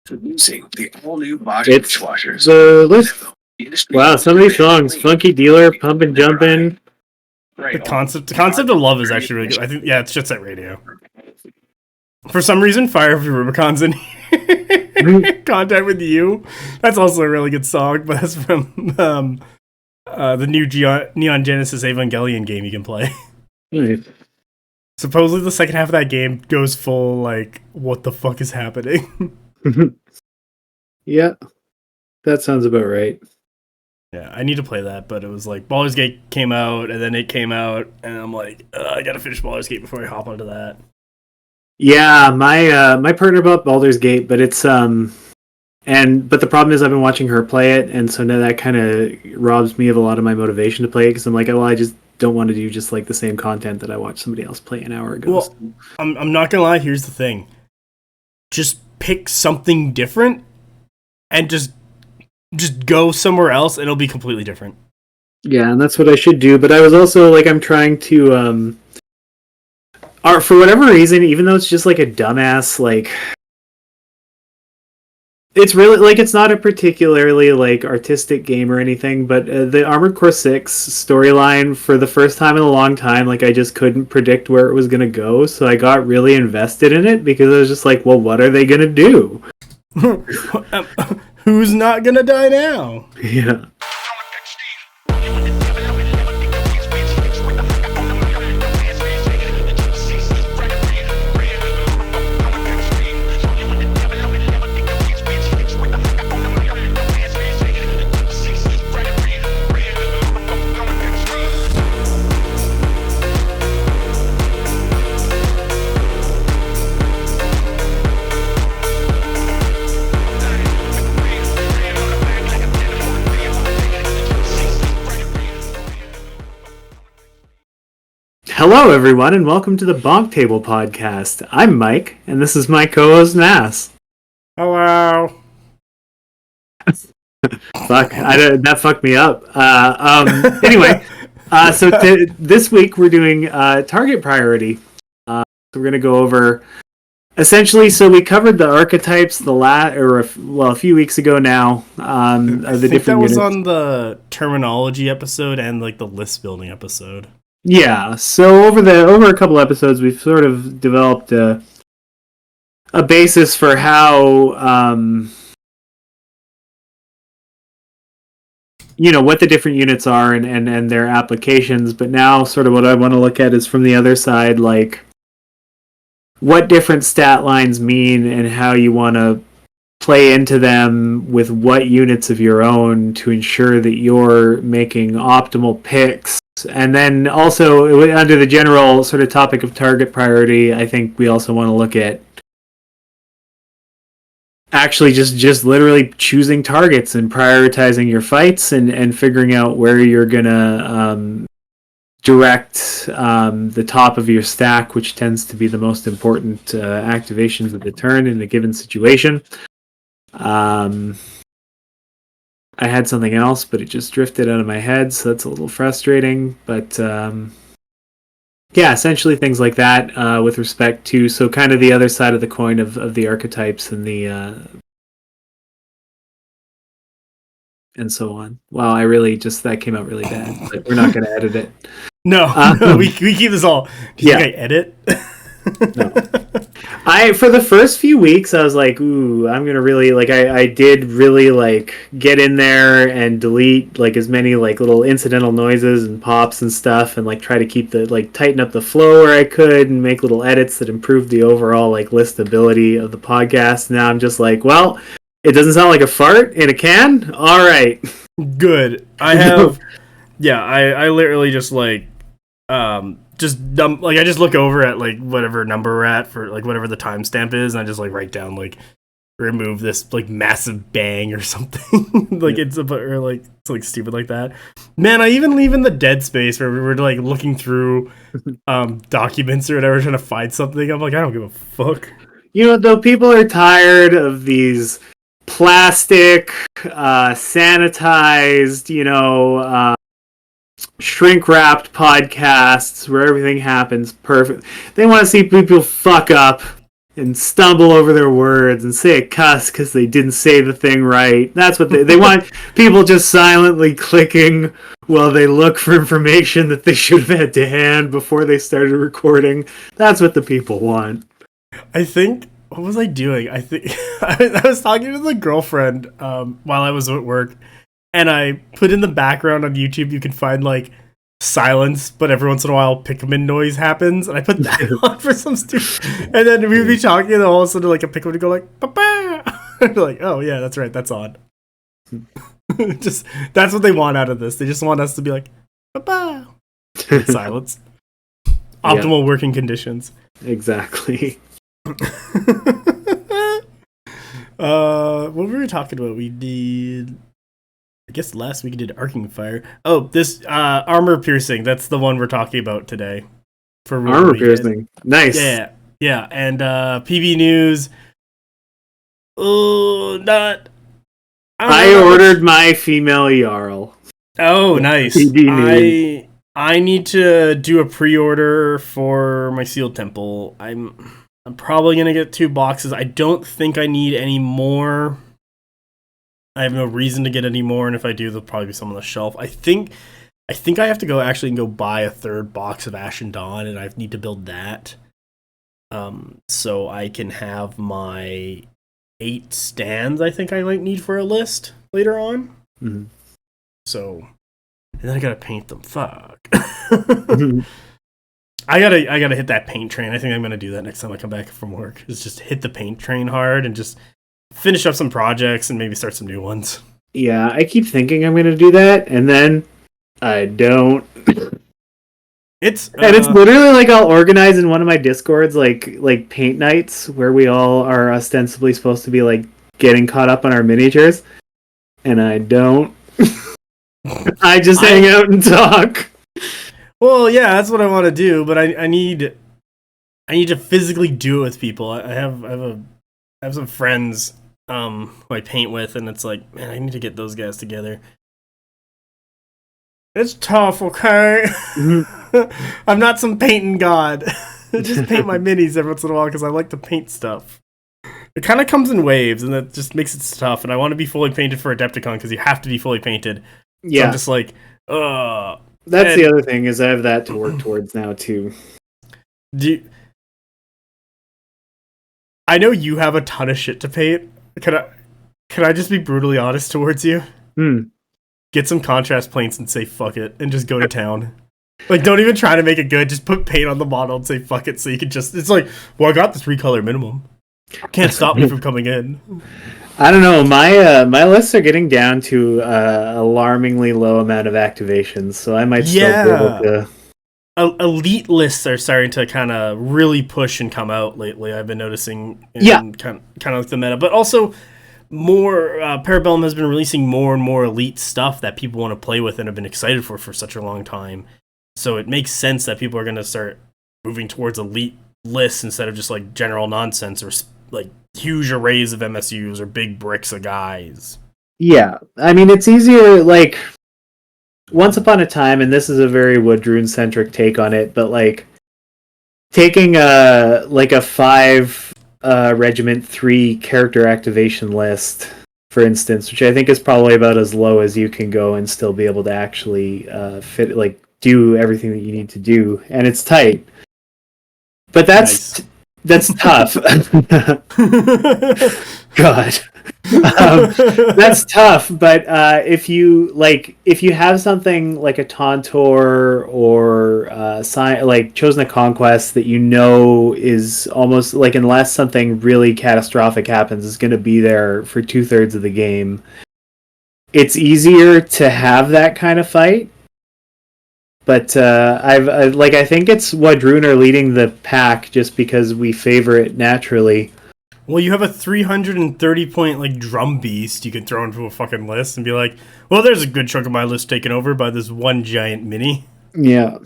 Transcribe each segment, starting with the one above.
Using the all-new Bosch It's dishwashers. the list. Wow, some of these songs, Funky Dealer, Pumpin' Jumpin'. The concept of love is actually really good. I think, yeah, it's Jet Set Radio. For some reason, Fire of Rubicon's in here. Contact with You. That's also a really good song, but that's from the new Neon Genesis Evangelion game you can play. Nice. Supposedly the second half of that game goes full, like, what the fuck is happening? Yeah, that sounds about right. Yeah, I need to play that, but it was like Baldur's Gate came out, and then it came out, and I'm like, I gotta finish Baldur's Gate before I hop onto that. Yeah, my partner bought Baldur's Gate, but it's but the problem is I've been watching her play it, and so now that kind of robs me of a lot of my motivation to play it, because I'm like, well, I just don't want to do just like the same content that I watched somebody else play an hour ago. Well, I'm not gonna lie, here's the thing. Just pick something different, and just go somewhere else, and it'll be completely different. Yeah, and that's what I should do, but I was also, like, I'm trying to, for whatever reason, even though it's just, like, a dumbass, like, it's really, like, it's not a particularly, like, artistic game or anything, but the Armored Core 6 storyline, for the first time in a long time, like, I just couldn't predict where it was gonna go, so I got really invested in it, because I was just like, well, what are they gonna do? Who's not gonna die now? Yeah. Hello, everyone, and welcome to the BonkTable podcast. I'm Mike, and this is my co-host, Nass. Hello. Fuck, that fucked me up. Anyway, so this week we're doing target priority. So we're going to go over, essentially, so we covered the archetypes a few weeks ago now. I the think different that was units. on the terminology episode and like the list building episode. Yeah, so over a couple episodes, we've sort of developed a basis for how, what the different units are and their applications. But now, sort of what I want to look at is from the other side, like what different stat lines mean and how you want to play into them with what units of your own to ensure that you're making optimal picks. And then also, under the general sort of topic of target priority, I think we also want to look at actually just literally choosing targets and prioritizing your fights and figuring out where you're going to direct the top of your stack, which tends to be the most important activations of the turn in a given situation. I had something else, but it just drifted out of my head, so that's a little frustrating. But yeah, essentially things like that with respect to, so kind of the other side of the coin of the archetypes and the and so on. Wow, that came out really bad, but we're not going to edit it. No, we keep this all. Do you think I edit? No. For the first few weeks, I was like, ooh, I'm gonna really, like, I did really, like, get in there and delete, like, as many, like, little incidental noises and pops and stuff, and, like, try to keep tighten up the flow where I could and make little edits that improved the overall, like, listability of the podcast. Now I'm just like, well, it doesn't sound like a fart in a can? Alright. Good. I have, yeah, I literally just, like, I just look over at like whatever number we're at for like whatever the timestamp is, and I just like write down like remove this like massive bang or something. Like it's like stupid like that. Man, I even leave in the dead space where we were like looking through documents or whatever trying to find something. I'm like, I don't give a fuck. Though people are tired of these plastic, sanitized, shrink-wrapped podcasts where everything happens perfect. They want to see people fuck up and stumble over their words and say a cuss because they didn't say the thing right. That's what they want. People just silently clicking while they look for information that they should have had to hand before they started recording. That's what the people want. I think, what was I doing? I think I was talking to the girlfriend while I was at work, and I put in the background on YouTube, you can find like silence, but every once in a while Pikmin noise happens, and I put that on for some stupid, and then we would be talking, and all of a sudden like a Pikmin would go like, "Papa!" And be like, oh yeah, that's right, that's on. Just, that's what they want out of this. They just want us to be like, "Papa!" Silence. Optimal working conditions. Exactly. What were we talking about? We did, I guess last week we did Arcing Fire. Oh, this armor piercing. That's the one we're talking about today. For armor piercing. Nice. Yeah. And PB News. Oh, not. I ordered my female Jarl. Oh, nice. I need to do a pre-order for my Sealed Temple. I'm probably gonna get 2 boxes. I don't think I need any more. I have no reason to get any more, and if I do, there'll probably be some on the shelf. I think I have to go buy a 3rd box of Ashen Dawn, and I need to build that. So I can have my 8 stands I think I might need for a list later on. Mm-hmm. So, and then I gotta paint them. Fuck. I gotta hit that paint train. I think I'm gonna do that next time I come back from work. Is just hit the paint train hard and just finish up some projects and maybe start some new ones. Yeah, I keep thinking I'm gonna do that, and then I don't. It's literally like I'll organize in one of my Discords like paint nights where we all are ostensibly supposed to be like getting caught up on our miniatures, and I don't. I just hang out and talk. Well, yeah, that's what I want to do, but I need to physically do it with people. I have some friends who I paint with, and it's like, man, I need to get those guys together. It's tough, okay? I'm not some painting god. I just paint my minis every once in a while because I like to paint stuff. It kind of comes in waves, and that just makes it tough. And I want to be fully painted for Adepticon because you have to be fully painted. Yeah, so I'm just like, ugh. That's the other thing, is I have that to work towards now too. I know you have a ton of shit to paint. Can I just be brutally honest towards you? Get some contrast paints and say fuck it and just go to town. Like, don't even try to make it good. Just put paint on the model and say fuck it, so you can just, it's like, well, I got the 3-color minimum. Can't stop me from coming in. I don't know. My lists are getting down to alarmingly low amount of activations, so I might still be able to. Elite lists are starting to kind of really push and come out lately. I've been noticing. Kind of like the meta, but also more. Parabellum has been releasing more and more elite stuff that people want to play with and have been excited for such a long time. So it makes sense that people are going to start moving towards elite lists instead of just like general nonsense or like huge arrays of MSUs or big bricks of guys. Yeah, I mean, it's easier, like, once upon a time, and this is a very Woodrune centric take on it, but like taking a 5 regiment 3 character activation list, for instance, which I think is probably about as low as you can go and still be able to actually do everything that you need to do, and it's tight. But that's tough. God. That's tough, but if you have something like a Tauntor or like Chosen of Conquest that you know is almost like, unless something really catastrophic happens, is going to be there for 2/3 of the game, it's easier to have that kind of fight. But I think it's Woodrune are leading the pack just because we favor it naturally. Well, you have a 330-point like drum beast you can throw into a fucking list and be like, well, there's a good chunk of my list taken over by this one giant mini. Yeah.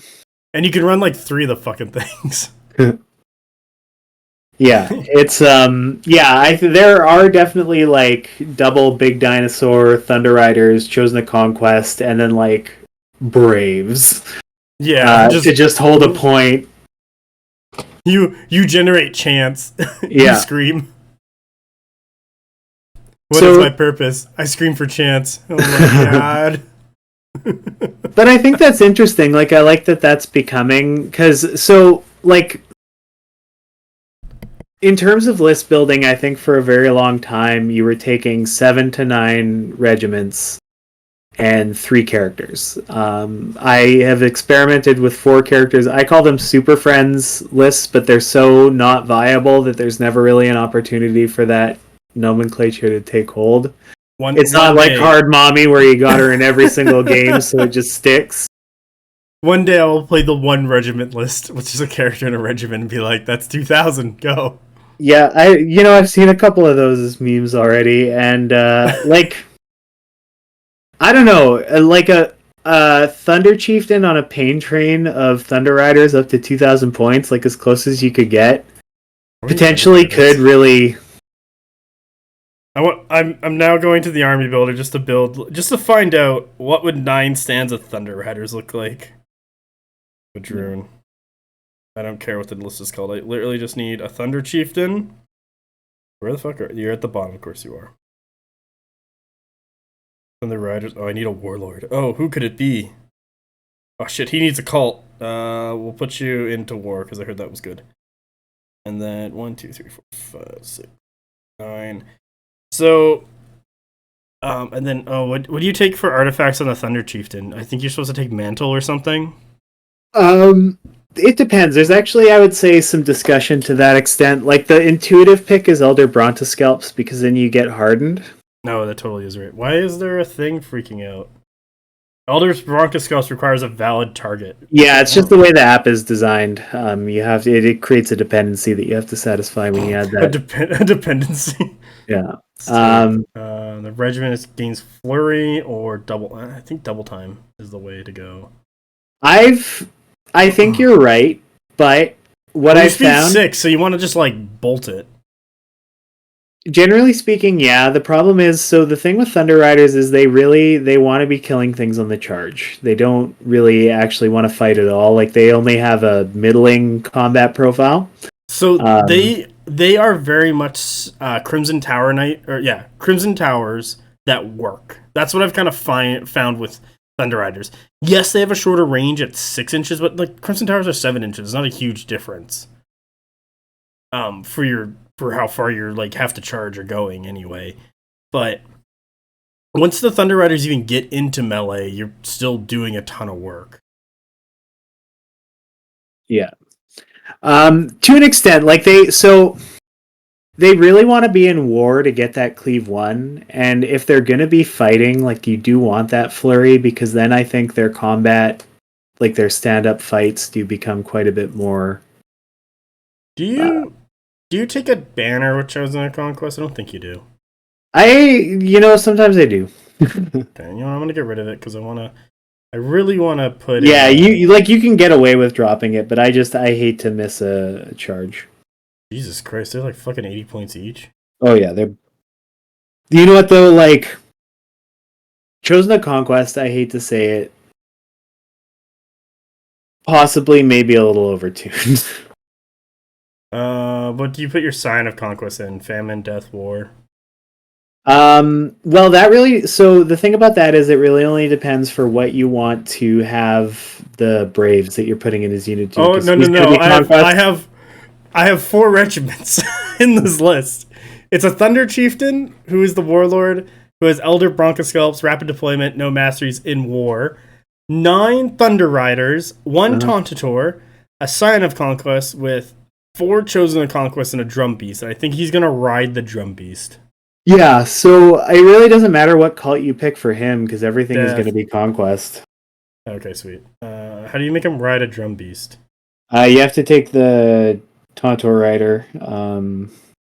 And you can run like 3 of the fucking things. Yeah, it's there are definitely like double Big Dinosaur, Thunder Riders, Chosen of Conquest, and then like Braves. Yeah, to just hold a point. You generate chance. Yeah. You scream. What is my purpose? I scream for chance. Oh my god. But I think that's interesting. Like, I like that that's becoming, because like, in terms of list building, I think for a very long time you were taking 7 to 9 regiments and 3 characters. I have experimented with 4 characters. I call them super friends lists, but they're so not viable that there's never really an opportunity for that nomenclature to take hold. It's not like Hard Mommy where you got her in every single game, so it just sticks. One day I will play the 1 regiment list, which is a character in a regiment, and be like, "That's 2,000. Go." Yeah, I've seen a couple of those as memes already, and like, I don't know, like a Thunder Chieftain on a pain train of Thunder Riders up to 2,000 points, like as close as you could get, potentially could really. I'm now going to the army builder just to find out what would 9 stands of Thunder Riders look like. Padroon. I don't care what the list is called. I literally just need a Thunder Chieftain. Where the fuck are you? You're at the bottom, of course you are. Thunder Riders. Oh, I need a Warlord. Oh, who could it be? Oh shit, he needs a cult. We'll put you into war because I heard that was good. And then 1, 2, 3, 4, 5, 6, 9. So, and then what do you take for artifacts on the Thunder Chieftain? I think you're supposed to take Mantle or something. It depends. There's actually, I would say, some discussion to that extent. Like, the intuitive pick is Elder Brontoscalps, because then you get hardened. No, that totally is right. Why is there a thing freaking out? Elder Brontoscalps requires a valid target. Yeah, it's just the way the app is designed. You have to, it creates a dependency that you have to satisfy when you add that. A dependency. Yeah. The regiment gains flurry or double. I think double time is the way to go. I think you're right, but what I found 6, so you want to just like bolt it. Generally speaking, yeah. The problem is, so the thing with Thunder Riders is they want to be killing things on the charge. They don't really actually want to fight at all. Like, they only have a middling combat profile. So they are very much Crimson Tower Knight, Crimson Towers that work. That's what I've kind of found with Thunder Riders. Yes, they have a shorter range at 6 inches, but like Crimson Towers are 7 inches. It's not a huge difference. For how far you're like have to charge or going anyway. But once the Thunder Riders even get into melee, you're still doing a ton of work. Yeah. To an extent, like they really want to be in war to get that Cleave 1, and if they're going to be fighting, like, you do want that flurry, because then I think their combat, like their stand-up fights, do become quite a bit more. Do you take a banner with Chosen of Conquest? I don't think you do. Sometimes I do. Okay, I'm gonna get rid of it because I really want to put. Yeah, you can get away with dropping it, but I hate to miss a charge. Jesus Christ, they're like fucking 80 points each. Oh yeah, they're. You know what though? Like, Chosen of Conquest, I hate to say it, possibly maybe a little overtuned. What do you put your Sign of Conquest in? Famine, Death, War? Well, that really... So, the thing about that is it really only depends for what you want to have the Braves that you're putting in his unit do. Oh, no. I have 4 regiments in this list. It's a Thunder Chieftain, who is the Warlord, who has Elder Brontoscalps, Rapid Deployment, no Masteries in War. 9 Thunder Riders, 1 Tauntator, a Sign of Conquest with 4 Chosen of Conquest and a Drum Beast. I think he's going to ride the Drum Beast. Yeah, so it really doesn't matter what cult you pick for him, because everything is going to be Conquest. Okay, sweet. How do you make him ride a Drum Beast? You have to take the Tauntator Rider. Is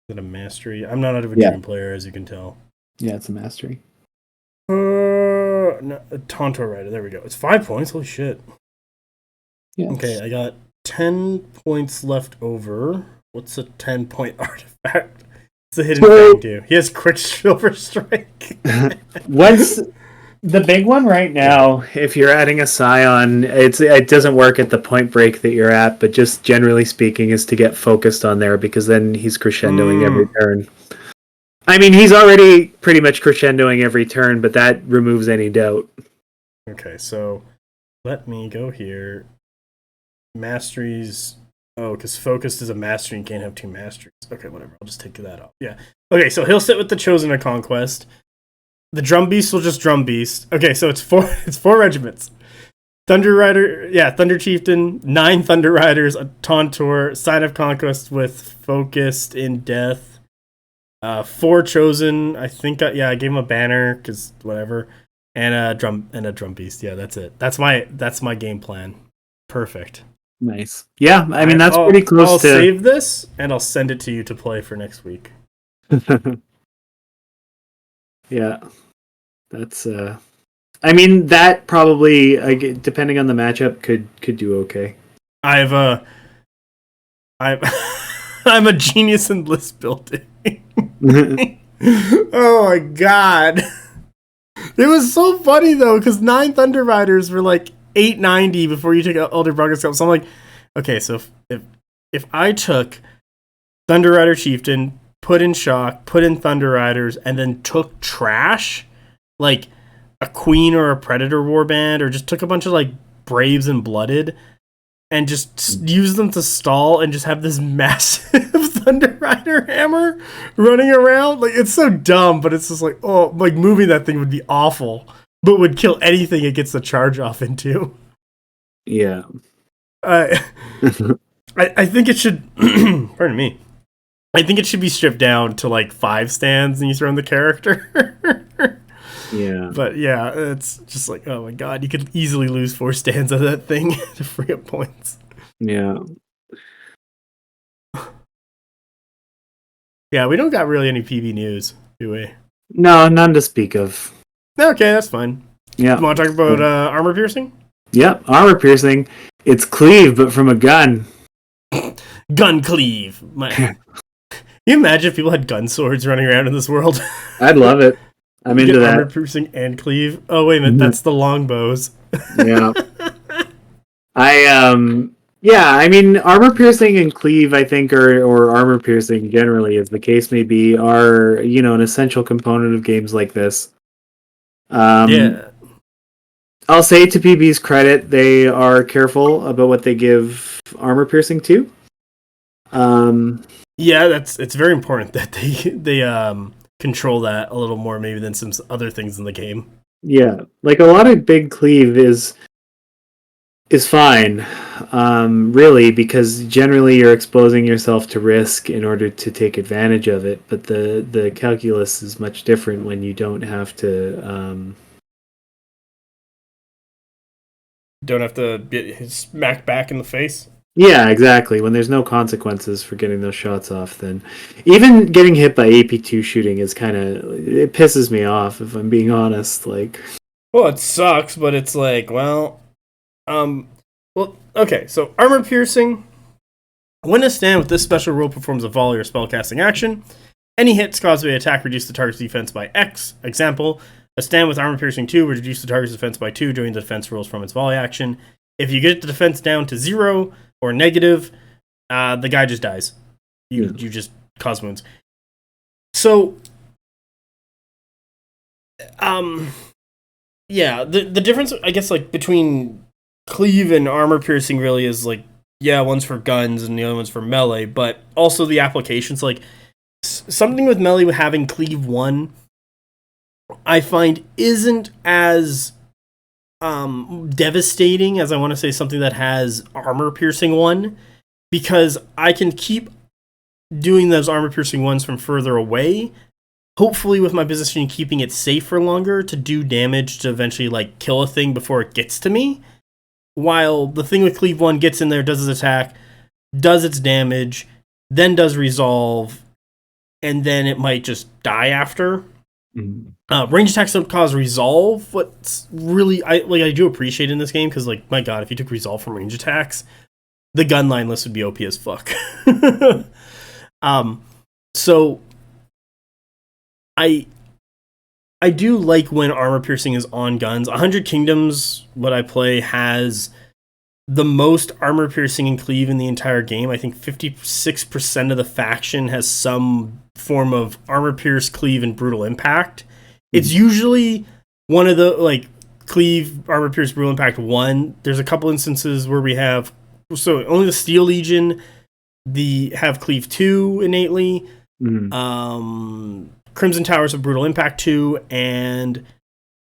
it a Mastery? I'm not out of a Dream player, as you can tell. Yeah, it's a Mastery. No, a Tauntator Rider, there we go. It's 5 points, holy shit. Yes. Okay, I got 10 points left over. What's a 10-point artifact? It's a hidden thing, too. He has Quicksilver Strike. The big one right now, if you're adding a Scion, it doesn't work at the point break that you're at, but just generally speaking, is to get focused on there because then he's crescendoing every turn. I mean, he's already pretty much crescendoing every turn, but that removes any doubt. Okay, so let me go here. Masteries. Oh, because focused is a mastery and can't have 2 masteries. Okay, whatever. I'll just take that off. Yeah. Okay, so he'll sit with the Chosen or Conquest. The Drum Beast will just Drum Beast. Okay, so it's 4 regiments. Thunder Rider, Thunder Chieftain, 9 Thunder Riders, a Tauntor, Sign of Conquest with Focused in Death, 4 Chosen. I think I gave him a banner because whatever, and a drum beast. Yeah, that's it. That's my game plan. Perfect. Nice. Yeah, I mean that's pretty close. I'll save this and I'll send it to you to play for next week. Yeah, that's. I mean that probably, depending on the matchup, could do okay. I'm a genius in list building. Oh my god. It was so funny though, because 9 Thunder Riders were like 890 before you took Elder Broncos Cup. So I'm like, okay, so if I took Thunder Rider Chieftain, put in Shock, put in Thunder Riders, and then took trash, like a Queen or a Predator Warband, or just took a bunch of like Braves and Blooded, and just use them to stall and just have this massive Thunder Rider hammer running around. Like, it's so dumb, but it's just like, oh, like moving that thing would be awful, but would kill anything it gets the charge off into. Yeah. I think it should, pardon me, I think it should be stripped down to like 5 stands and you throw in the character. Yeah. But yeah, it's just like, oh my god, you could easily lose 4 stands of that thing to free up points. Yeah. Yeah, we don't got really any PB news, do we? No, none to speak of. Okay, that's fine. Yeah. You want to talk about armor piercing? Yep, armor piercing. It's Cleave, but from a gun. Gun Cleave. Can you imagine if people had gun swords running around in this world? I'd love it. I'm into that. Armor piercing and Cleave. Oh wait a minute, that's the longbows. Yeah. I mean, armor piercing and Cleave, I think, or armor piercing generally, as the case may be, are, an essential component of games like this. Yeah. I'll say to PB's credit, they are careful about what they give armor piercing to. Yeah, it's very important that they control that a little more maybe than some other things in the game. Yeah, like a lot of big Cleave is fine, really, because generally you're exposing yourself to risk in order to take advantage of it, but the calculus is much different when you don't have to don't have to get smacked back in the face. Yeah, exactly. When there's no consequences for getting those shots off, then even getting hit by AP2 shooting is it pisses me off, if I'm being honest. Like, well, it sucks, but it's like, okay, so armor piercing. When a stand with this special rule performs a volley or spellcasting action, any hits caused by the attack reduce the target's defense by X. Example, a stand with armor piercing 2 would reduce the target's defense by 2 during the defense rules from its volley action. If you get the defense down to 0 or negative, the guy just dies. You just cause wounds. So, the difference, I guess, like between Cleave and armor piercing really is like, one's for guns and the other one's for melee, but also the applications, like something with melee with having Cleave 1, I find isn't as devastating as I want to say something that has armor piercing 1, because I can keep doing those armor piercing ones from further away, hopefully with my positioning keeping it safe for longer to do damage to eventually like kill a thing before it gets to me, while the thing with Cleave 1 gets in there, does its attack, does its damage, then does resolve, and then it might just die after. Range attacks don't cause resolve. What's really I do appreciate in this game, because like, my god, if you took resolve from range attacks, the gun line list would be OP as fuck. So I I do like when armor piercing is on guns. 100 Kingdoms, what I play, has the most armor piercing in Cleave in the entire game. I think 56% of the faction has some form of armor pierce, Cleave, and brutal impact. It's usually one of the like Cleave, armor pierce, brutal impact 1. There's a couple instances where we have only the Steel Legion have Cleave 2 innately. Crimson Towers have brutal impact 2, and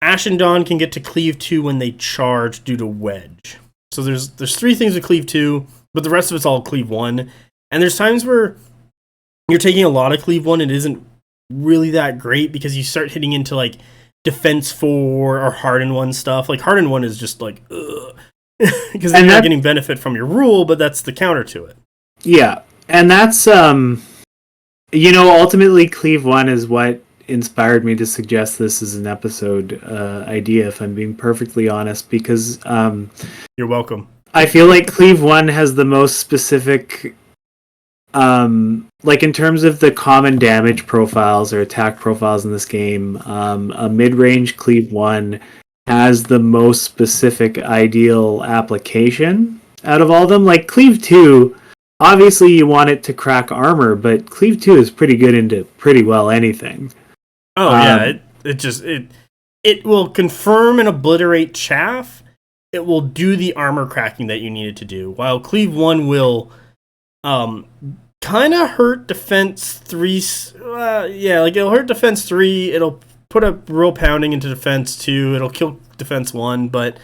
Ashen Dawn can get to Cleave 2 when they charge due to wedge. So there's 3 things with Cleave 2, but the rest of it's all Cleave 1. And there's times where you're taking a lot of Cleave 1, it isn't really that great because you start hitting into like Defense 4 or Harden 1 stuff. Like Harden 1 is just like, ugh. Because then you're not getting benefit from your rule, but that's the counter to it. Yeah, and that's, ultimately Cleave 1 is what inspired me to suggest this as an episode idea, if I'm being perfectly honest, because you're welcome. I feel like Cleave 1 has the most specific, like in terms of the common damage profiles or attack profiles in this game, a mid-range Cleave 1 has the most specific ideal application out of all of them. Like Cleave 2, obviously you want it to crack armor, but Cleave 2 is pretty good into pretty well anything. Oh yeah, it will confirm and obliterate chaff. It will do the armor cracking that you need it to do. While Cleave 1 will kind of hurt defense 3. It'll hurt defense 3. It'll put a real pounding into defense 2. It'll kill defense 1, but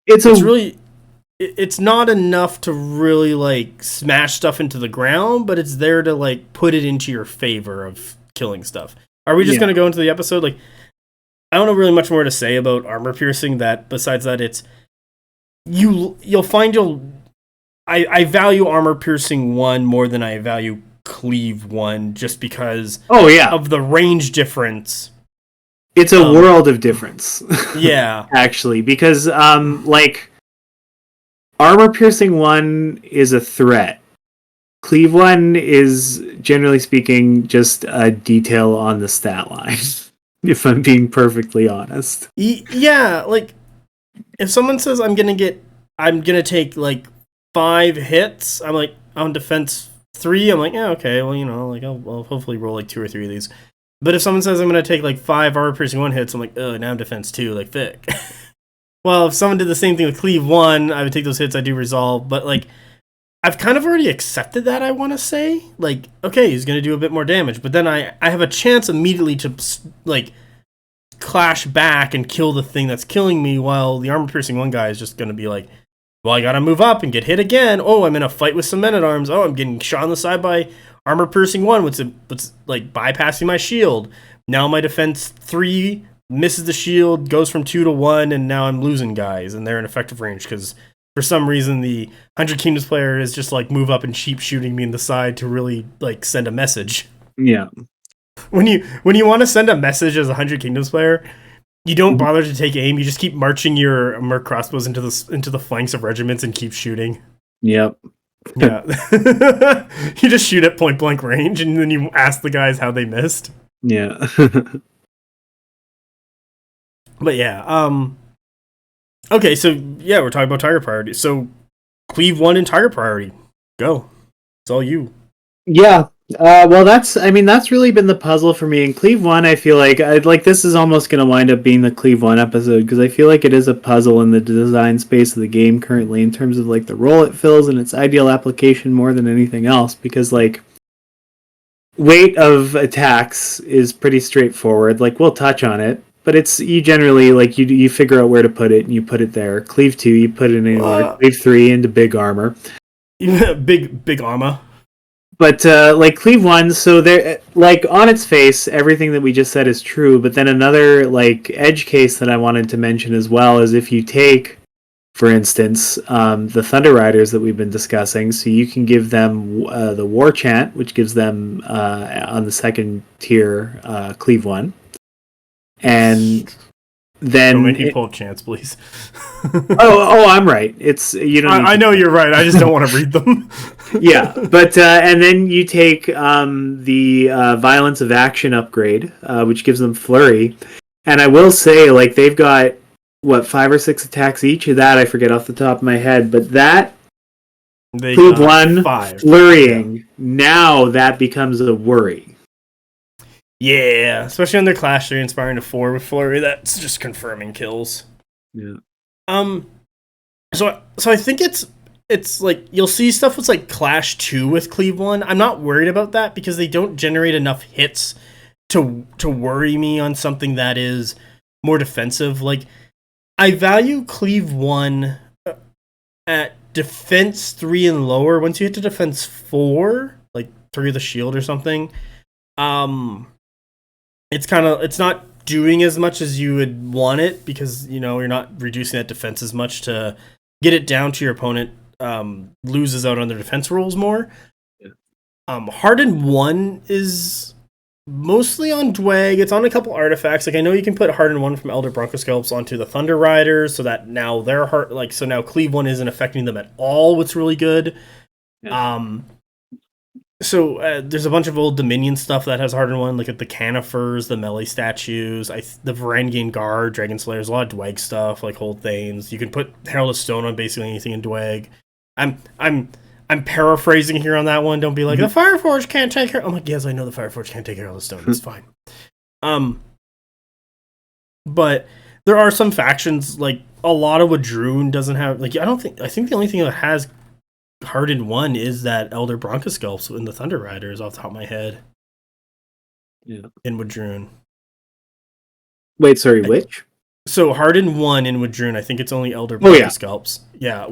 it's not enough to really like smash stuff into the ground, but it's there to like put it into your favor of killing stuff. Are we just going to go into the episode? Like, I don't know really much more to say about armor piercing. That besides that, it's you'll find I value armor piercing 1 more than I value Cleave 1, just because of the range difference. It's a world of difference. Yeah, actually, because like armor piercing 1 is a threat. Cleave 1 is, generally speaking, just a detail on the stat line, if I'm being perfectly honest. Yeah, like, if someone says I'm gonna take, like, 5 hits, I'm like, on defense 3, I'm like, yeah, okay, well, like, I'll hopefully roll, like, 2 or 3 of these. But if someone says I'm gonna take, like, 5 armor piercing 1 hits, I'm like, oh, now I'm defense 2, like, thick. Well, if someone did the same thing with Cleave 1, I would take those hits, I do resolve, but, like, I've kind of already accepted that, I want to say. Like, okay, he's going to do a bit more damage, but then I have a chance immediately to, like, clash back and kill the thing that's killing me, while the armor-piercing 1 guy is just going to be like, well, I got to move up and get hit again. Oh, I'm in a fight with some men-at-arms. Oh, I'm getting shot on the side by armor-piercing 1, what's like, bypassing my shield. Now my defense 3 misses the shield, goes from 2 to 1, and now I'm losing guys, and they're in effective range, because for some reason, the 100 Kingdoms player is just like move up and cheap shooting me in the side to really like send a message. Yeah. When you want to send a message as a 100 Kingdoms player, you don't bother to take aim. You just keep marching your Merc crossbows into the flanks of regiments and keep shooting. Yep. Yeah. You just shoot at point blank range, and then you ask the guys how they missed. Yeah. But yeah. Okay, so yeah, we're talking about target priority. So Cleave 1 in target priority. Go. It's all you. Yeah. Well, that's really been the puzzle for me. In Cleave 1, I feel like this is almost going to wind up being the Cleave 1 episode, because I feel like it is a puzzle in the design space of the game currently in terms of like the role it fills and its ideal application more than anything else, because like weight of attacks is pretty straightforward. Like, we'll touch on it. But it's, you generally, like, you figure out where to put it, and you put it there. Cleave 2, you put it anywhere. Cleave 3 into big armor. Big armor. But, like, Cleave 1, so there, like, on its face, everything that we just said is true, but then another, like, edge case that I wanted to mention as well is if you take, for instance, the Thunder Riders that we've been discussing, so you can give them the War Chant, which gives them, on the second tier, Cleave 1. And then don't make me pull chants, please. oh, I'm right. It's you don't. I know you're right. I just don't want to read them. Yeah, but and then you take the Violence of Action upgrade, which gives them Flurry, And I will say, like, they've got, what, 5 or 6 attacks each? Of that, I forget off the top of my head. But that, They Cleave got 1, 5. flurrying, Yeah. now that becomes a worry. Yeah, especially on their Clash 3 inspiring to 4 with Flurry, that's just confirming kills. Yeah. So I think it's like you'll see stuff with like Clash 2 with Cleave 1. I'm not worried about that because they don't generate enough hits to worry me on something that is more defensive. Like I value Cleave 1 at defense 3 and lower. Once you hit to defense 4, like 3 of the shield or something, it's not doing as much as you would want it because you're not reducing that defense as much to get it down to your opponent loses out on their defense rolls more. Yeah. Hardened 1 is mostly on Dwag. It's on a couple artifacts. Like I know you can put Hardened 1 from Elder Broncoscalps onto the Thunder Riders so that now their so now Cleave 1 isn't affecting them at all, what's really good. Yeah. So there's a bunch of old Dominion stuff that has Hardened 1, like at the Canifers, the Melee statues, the Varangian Guard, Dragon Slayers, a lot of Dwag stuff, like Hold Thanes. You can put Herald of Stone on basically anything in Dwag. I'm paraphrasing here on that one. Don't be like, the Fireforge can't take her. I'm like, yes, I know the Fireforge can't take Herald of Stone. It's fine. But there are some factions, like a lot of Wadroon doesn't have, like, I think the only thing that has Hardened 1 is that Elder Broncoscalps in the Thunder Riders off the top of my head. Yeah. In Wadroon. Wait, sorry, which? So Hardened 1 in Wadroon, I think it's only Elder Broncoscalps. Yeah.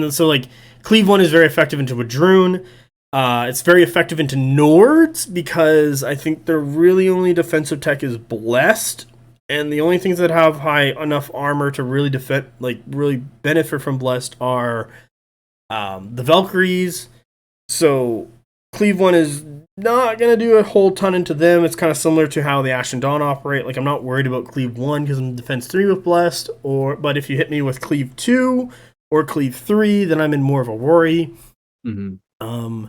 So like Cleave 1 is very effective into Wadroon. It's very effective into Nords because I think their really only defensive tech is Blessed. And the only things that have high enough armor to really defend, like really benefit from Blessed are the Valkyries. So Cleave 1 is not going to do a whole ton into them. It's kind of similar to how the Ashen Dawn operate. Like I'm not worried about Cleave 1 because I'm defense 3 with Blessed, but if you hit me with Cleave 2 or Cleave 3, then I'm in more of a worry. Mm-hmm.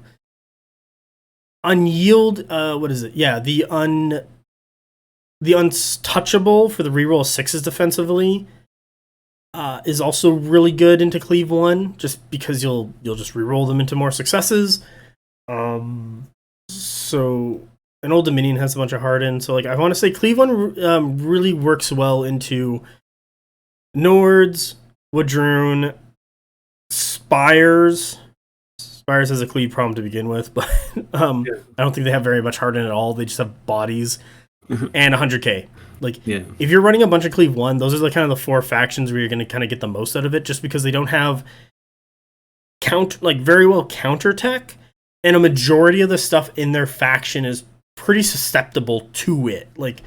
Unyield, what is it? Yeah, the Untouchable for the reroll 6s defensively is also really good into Cleave 1, just because you'll just reroll them into more successes. So an Old Dominion has a bunch of Hardened, so like I want to say Cleave 1 really works well into Nords, Wadroon, Spires. Spires has a Cleave problem to begin with, but I don't think they have very much Hardened at all. They just have bodies and 100k. Like, if you're running a bunch of Cleave 1, those are the kind of the 4 factions where you're going to kind of get the most out of it, just because they don't have very well counter tech, and a majority of the stuff in their faction is pretty susceptible to it. Like,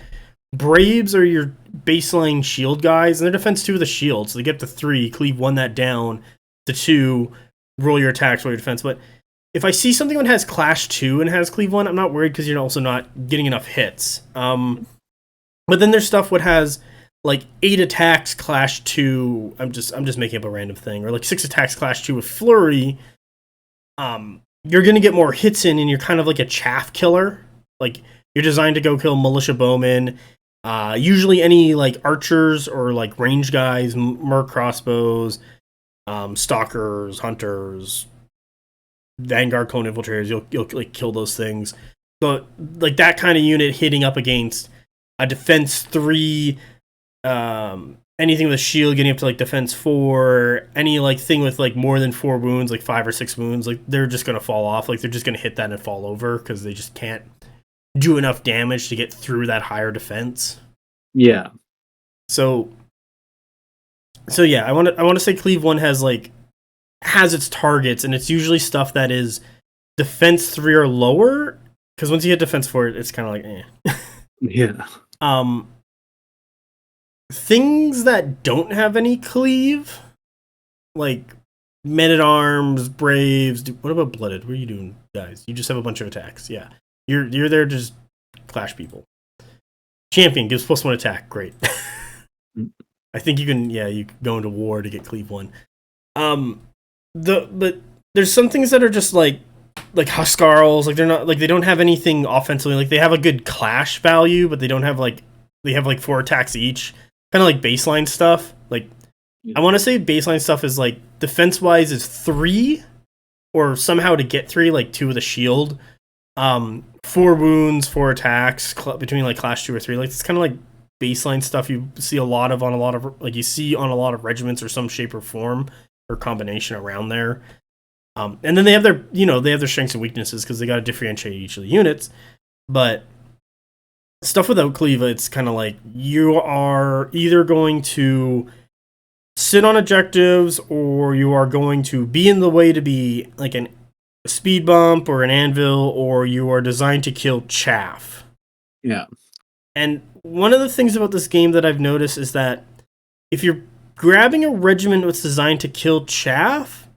Braves are your baseline shield guys, and they're defense 2 with the shield, so they get to 3, Cleave 1 that down, to 2, roll your attacks, roll your defense. But if I see something that has Clash 2 and has Cleave 1, I'm not worried because you're also not getting enough hits. But then there's stuff that has like 8 attacks Clash 2. I'm just making up a random thing, or like 6 attacks Clash 2 with Flurry. You're gonna get more hits in, and you're kind of like a chaff killer. Like you're designed to go kill militia bowmen. Usually any like archers or like range guys, merc crossbows, stalkers, hunters, Vanguard clone infiltrators. You'll like kill those things. But like that kind of unit hitting up against a defense 3, anything with a shield getting up to like defense 4, any like thing with like more than 4 wounds, like 5 or 6 wounds, like they're just gonna fall off. Like they're just gonna hit that and fall over because they just can't do enough damage to get through that higher defense. Yeah. So yeah, I want to say Cleave 1 has its targets, and it's usually stuff that is defense 3 or lower, because once you hit defense 4, it's kind of like Yeah. Things that don't have any cleave, like Men-at-Arms, Braves. What about Blooded? What are you doing, guys? You just have a bunch of attacks. Yeah, you're there to just clash people. Champion gives +1 attack. Great. I think you can go into war to get Cleave 1. But there's some things that are just like Huskarls, like they're not, like they don't have anything offensively. Like they have a good clash value, but they don't have like they have like 4 attacks each, kind of like baseline stuff. Like I want to say baseline stuff is like defense wise is 3, or somehow to get 3, like 2 with a shield, 4 wounds, 4 attacks between like class 2 or 3. Like it's kind of like baseline stuff you see a lot of on a lot of like you see on a lot of regiments or some shape or form or combination around there. And then they have their they have their strengths and weaknesses because they got to differentiate each of the units. But stuff without Cleave, it's kind of like you are either going to sit on objectives or you are going to be in the way to be like a speed bump or an anvil, or you are designed to kill chaff. Yeah. And one of the things about this game that I've noticed is that if you're grabbing a regiment that's designed to kill chaff,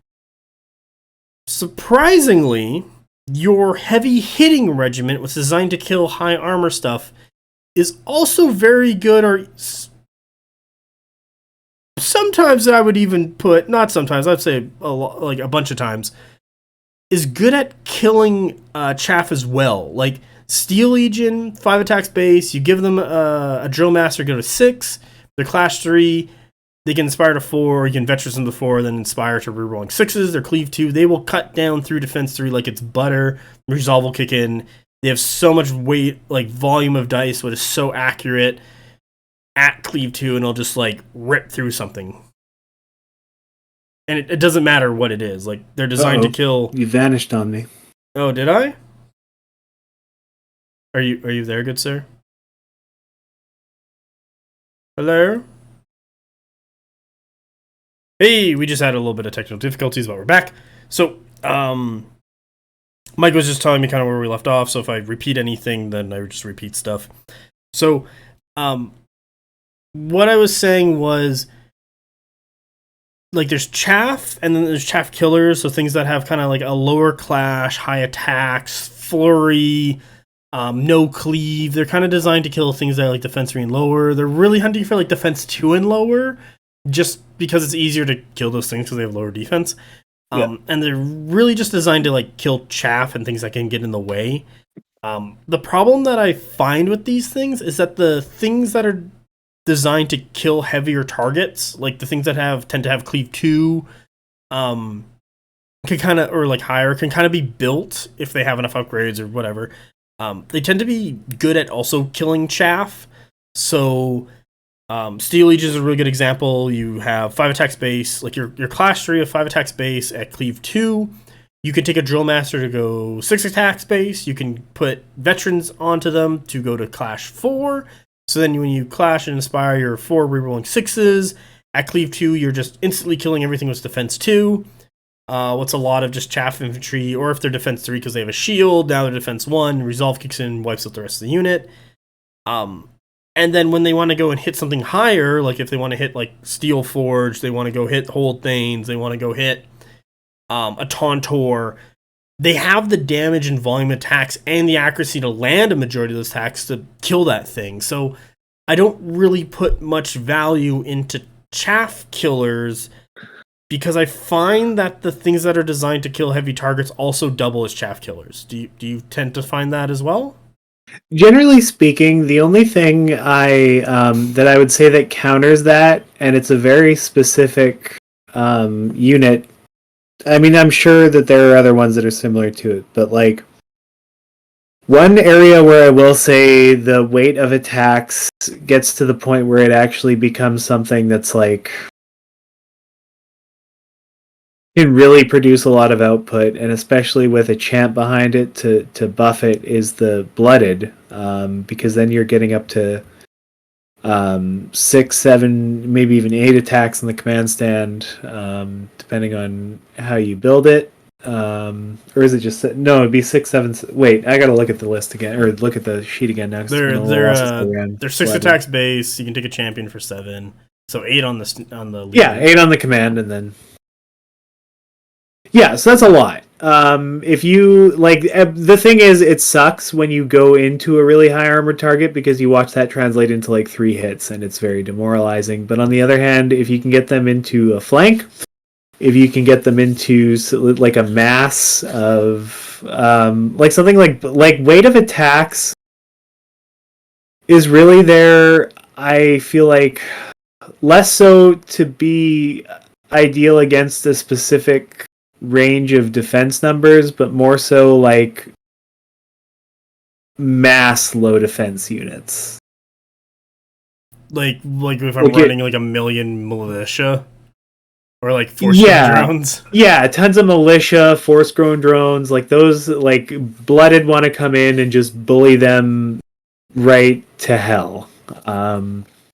surprisingly, your heavy hitting regiment was designed to kill high armor stuff is also very good, or sometimes I would even put, not sometimes, I'd say like a bunch of times, is good at killing chaff as well. Like Steel Legion, 5 attacks base, you give them a Drill Master, go to 6, they're class 3, they can inspire to 4, you can veterans them to 4, then inspire to rerolling 6s, they're cleave 2, they will cut down through defense 3 like it's butter, resolve will kick in, they have so much weight, like volume of dice, what is so accurate at cleave 2, and it'll just like rip through something. And it doesn't matter what it is, like they're designed to kill. You vanished on me. Oh, did I? Are you there, good sir? Hello? Hey, we just had a little bit of technical difficulties, but we're back. So, Mike was just telling me kind of where we left off, so if I repeat anything, then I would just repeat stuff. So, what I was saying was, like, there's chaff, and then there's chaff killers, so things that have kind of like a lower clash, high attacks, flurry, no cleave. They're kind of designed to kill things that are like defense 3 and lower. They're really hunting for like defense 2 and lower, just because it's easier to kill those things because they have lower defense. And they're really just designed to like kill chaff and things that can get in the way. The problem that I find with these things is that the things that are designed to kill heavier targets, like the things that tend to have cleave 2, can kind of, or like higher, can kind of be built if they have enough upgrades or whatever. They tend to be good at also killing chaff. So Steel Legion is a really good example. You have 5 attacks base, like your class 3 of 5 attacks base at cleave 2. You could take a Drill Master to go 6 attacks base. You can put veterans onto them to go to clash 4. So then when you clash and inspire, you're 4 rerolling 6s. At cleave 2, you're just instantly killing everything with defense 2. What's a lot of just chaff infantry, or if they're defense 3 because they have a shield, now they're defense 1, resolve kicks in, wipes out the rest of the unit. And then when they want to go and hit something higher, like if they want to hit like Steel Forge, they want to go hit Hold Thanes, they want to go hit a Tauntor, they have the damage and volume attacks and the accuracy to land a majority of those attacks to kill that thing. So I don't really put much value into chaff killers, because I find that the things that are designed to kill heavy targets also double as chaff killers. Do you tend to find that as well? Generally speaking, the only thing that I would say that counters that, and it's a very specific unit. I mean, I'm sure that there are other ones that are similar to it, but like one area where I will say the weight of attacks gets to the point where it actually becomes something that's like can really produce a lot of output, and especially with a champ behind it to buff it, is the blooded, because then you're getting up to 6, 7, maybe even 8 attacks in the command stand, depending on how you build it. Or is it just no? It'd be 6, 7. Wait, I gotta look at the list again, or look at the sheet again now. They're 6 attacks base. You can take a champion for 7, so 8 on the leader. Yeah, 8 on the command, and then. Yeah, so that's a lot. If you like, the thing is, it sucks when you go into a really high armor target because you watch that translate into like 3 hits, and it's very demoralizing. But on the other hand, if you can get them into a flank, if you can get them into like a mass of like something like weight of attacks is really there, I feel like, less so to be ideal against a specific range of defense numbers, but more so like mass low defense units. Like if I'm Like running like a million militia or like force Yeah. drones. Yeah, tons of militia, force-grown drones, like those, like blooded want to come in and just bully them right to hell.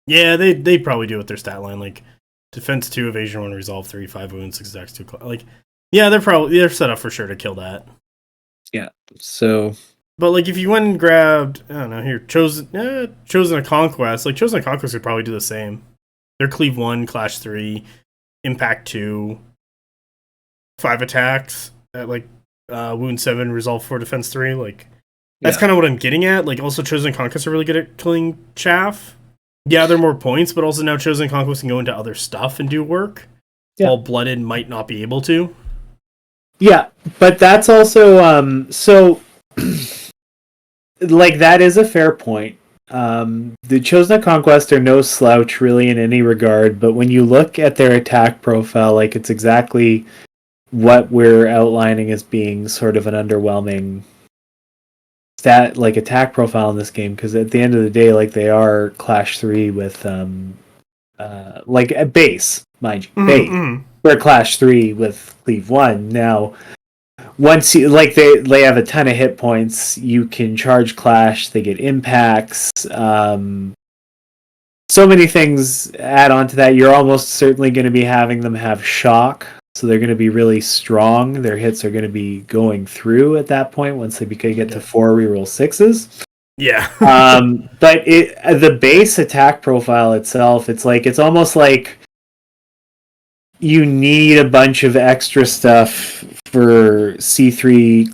Yeah, they probably do with their stat line, like defense 2, evasion 1, resolve 3, 5 wounds, 6 attacks, 2 like yeah, they're set up for sure to kill that. Yeah. So But like if you went and grabbed, I don't know, here, chosen a Conquest, like chosen a Conquest would probably do the same. They're Cleave 1, Clash 3, Impact 2, 5 attacks at like wound 7, resolve 4, defense 3, like that's kind of what I'm getting at. Like also chosen Conquest are really good at killing chaff. Yeah, they're more points, but also now chosen Conquest can go into other stuff and do work. Yeah. While blooded might not be able to. yeah, but that's also so like that is a fair point. The Chosen Conquest are no slouch really in any regard, but when you look at their attack profile, like it's exactly what we're outlining as being sort of an underwhelming stat, like attack profile in this game, because at the end of the day, like they are Clash 3 with like a base, mind you, base. We're Clash 3 with Cleave 1. Now once you like they have a ton of hit points, you can charge Clash, they get impacts, so many things add on to that. You're almost certainly going to be having them have shock, so they're going to be really strong. Their hits are going to be going through at that point once they get to 4 reroll 6s. Yeah. But the base attack profile itself, it's almost like you need a bunch of extra stuff for C3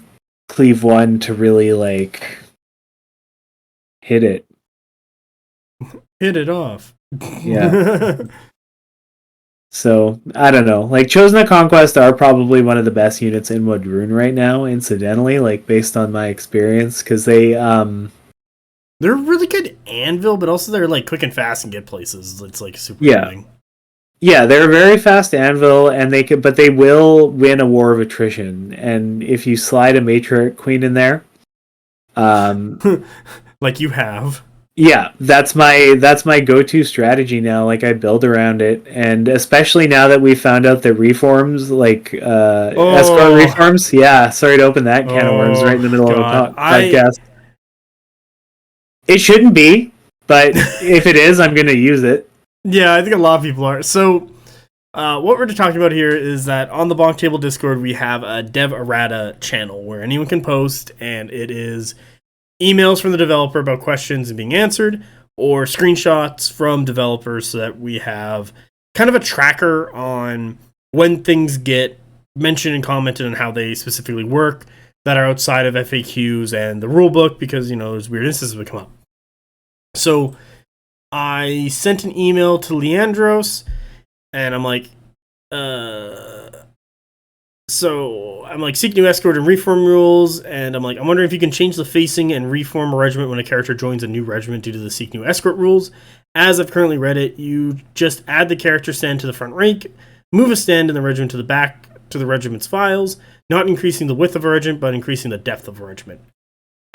Cleave 1 to really like hit it. Hit it off. Yeah. So, I don't know. Like, Chosen Conquest are probably one of the best units in Wadrun right now, incidentally, like, based on my experience, because they, they're really good anvil, but also they're, like, quick and fast and get places. It's, like, super annoying. Yeah, they're a very fast anvil, and but they will win a war of attrition, and if you slide a Matriarch Queen in there, like you have. Yeah, that's my go-to strategy now. Like I build around it, and especially now that we found out that reforms, like escort reforms. Yeah, sorry to open that can of worms right in the middle of the podcast. It shouldn't be, but if it is, I'm going to use it. Yeah, I think a lot of people are. So, what we're talking about here is that on the BonkTable Discord, we have a Dev Errata channel where anyone can post, and it is emails from the developer about questions and being answered, or screenshots from developers so that we have kind of a tracker on when things get mentioned and commented on how they specifically work that are outside of FAQs and the rulebook, because, you know, there's weird instances that come up. So I sent an email to Leandros, and I'm like, seek new escort and reform rules, and I'm wondering if you can change the facing and reform a regiment when a character joins a new regiment due to the seek new escort rules. As I've currently read it, you just add the character stand to the front rank, move a stand in the regiment to the back to the regiment's files, not increasing the width of a regiment, but increasing the depth of a regiment.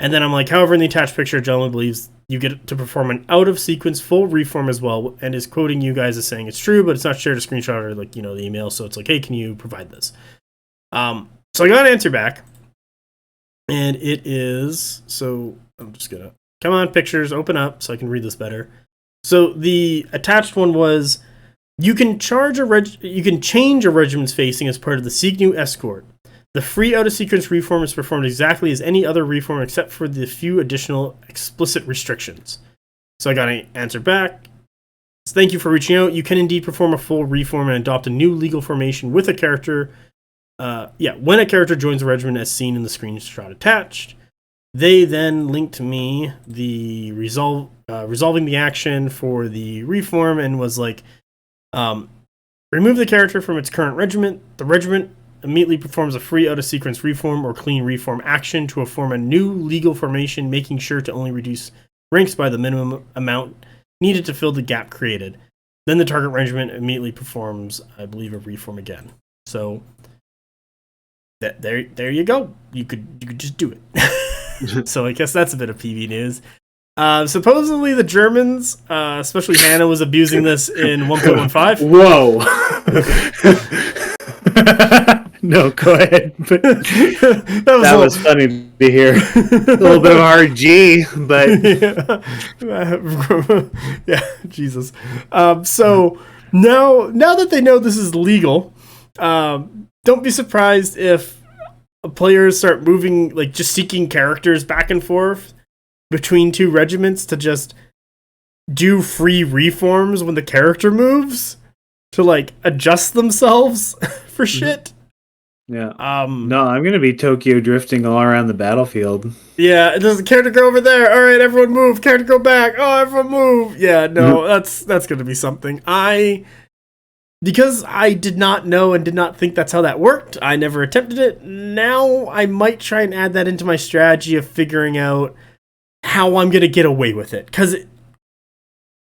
And then I'm like, however, in the attached picture, gentleman believes you get to perform an out-of-sequence full reform as well, and is quoting you guys as saying it's true, but it's not shared a screenshot or, like, you know, the email, so it's like, hey, can you provide this? So I got an answer back, and it is, so I'm just gonna, come on, pictures, open up so I can read this better. So the attached one was, you can change a regiment's facing as part of the Seek New Escort. The free out-of-sequence reform is performed exactly as any other reform except for the few additional explicit restrictions. So I got an answer back. So thank you for reaching out. You can indeed perform a full reform and adopt a new legal formation with a character. When a character joins a regiment as seen in the screenshot attached. They then linked me the resolving the action for the reform and was like, remove the character from its current regiment. The regiment immediately performs a free out-of-sequence reform or clean reform action to form a new legal formation, making sure to only reduce ranks by the minimum amount needed to fill the gap created. Then the target regiment immediately performs, I believe, a reform again. So there you go. You could just do it. So I guess that's a bit of PV news. Supposedly the Germans, especially Hannah, was abusing this in 1.15. Whoa. No, go ahead. But that was funny to hear. A little bit of a hard G, but yeah, Jesus. So now that they know this is legal, don't be surprised if players start moving, like just seeking characters back and forth between two regiments to just do free reforms when the character moves to like adjust themselves for shit. Yeah. No, I'm gonna be Tokyo drifting all around the battlefield. Yeah, does the character go over there? All right, everyone move. Character go back. Oh, everyone move. Yeah, no, that's gonna be something. Because I did not know and did not think that's how that worked, I never attempted it. Now I might try and add that into my strategy of figuring out how I'm gonna get away with it. Because,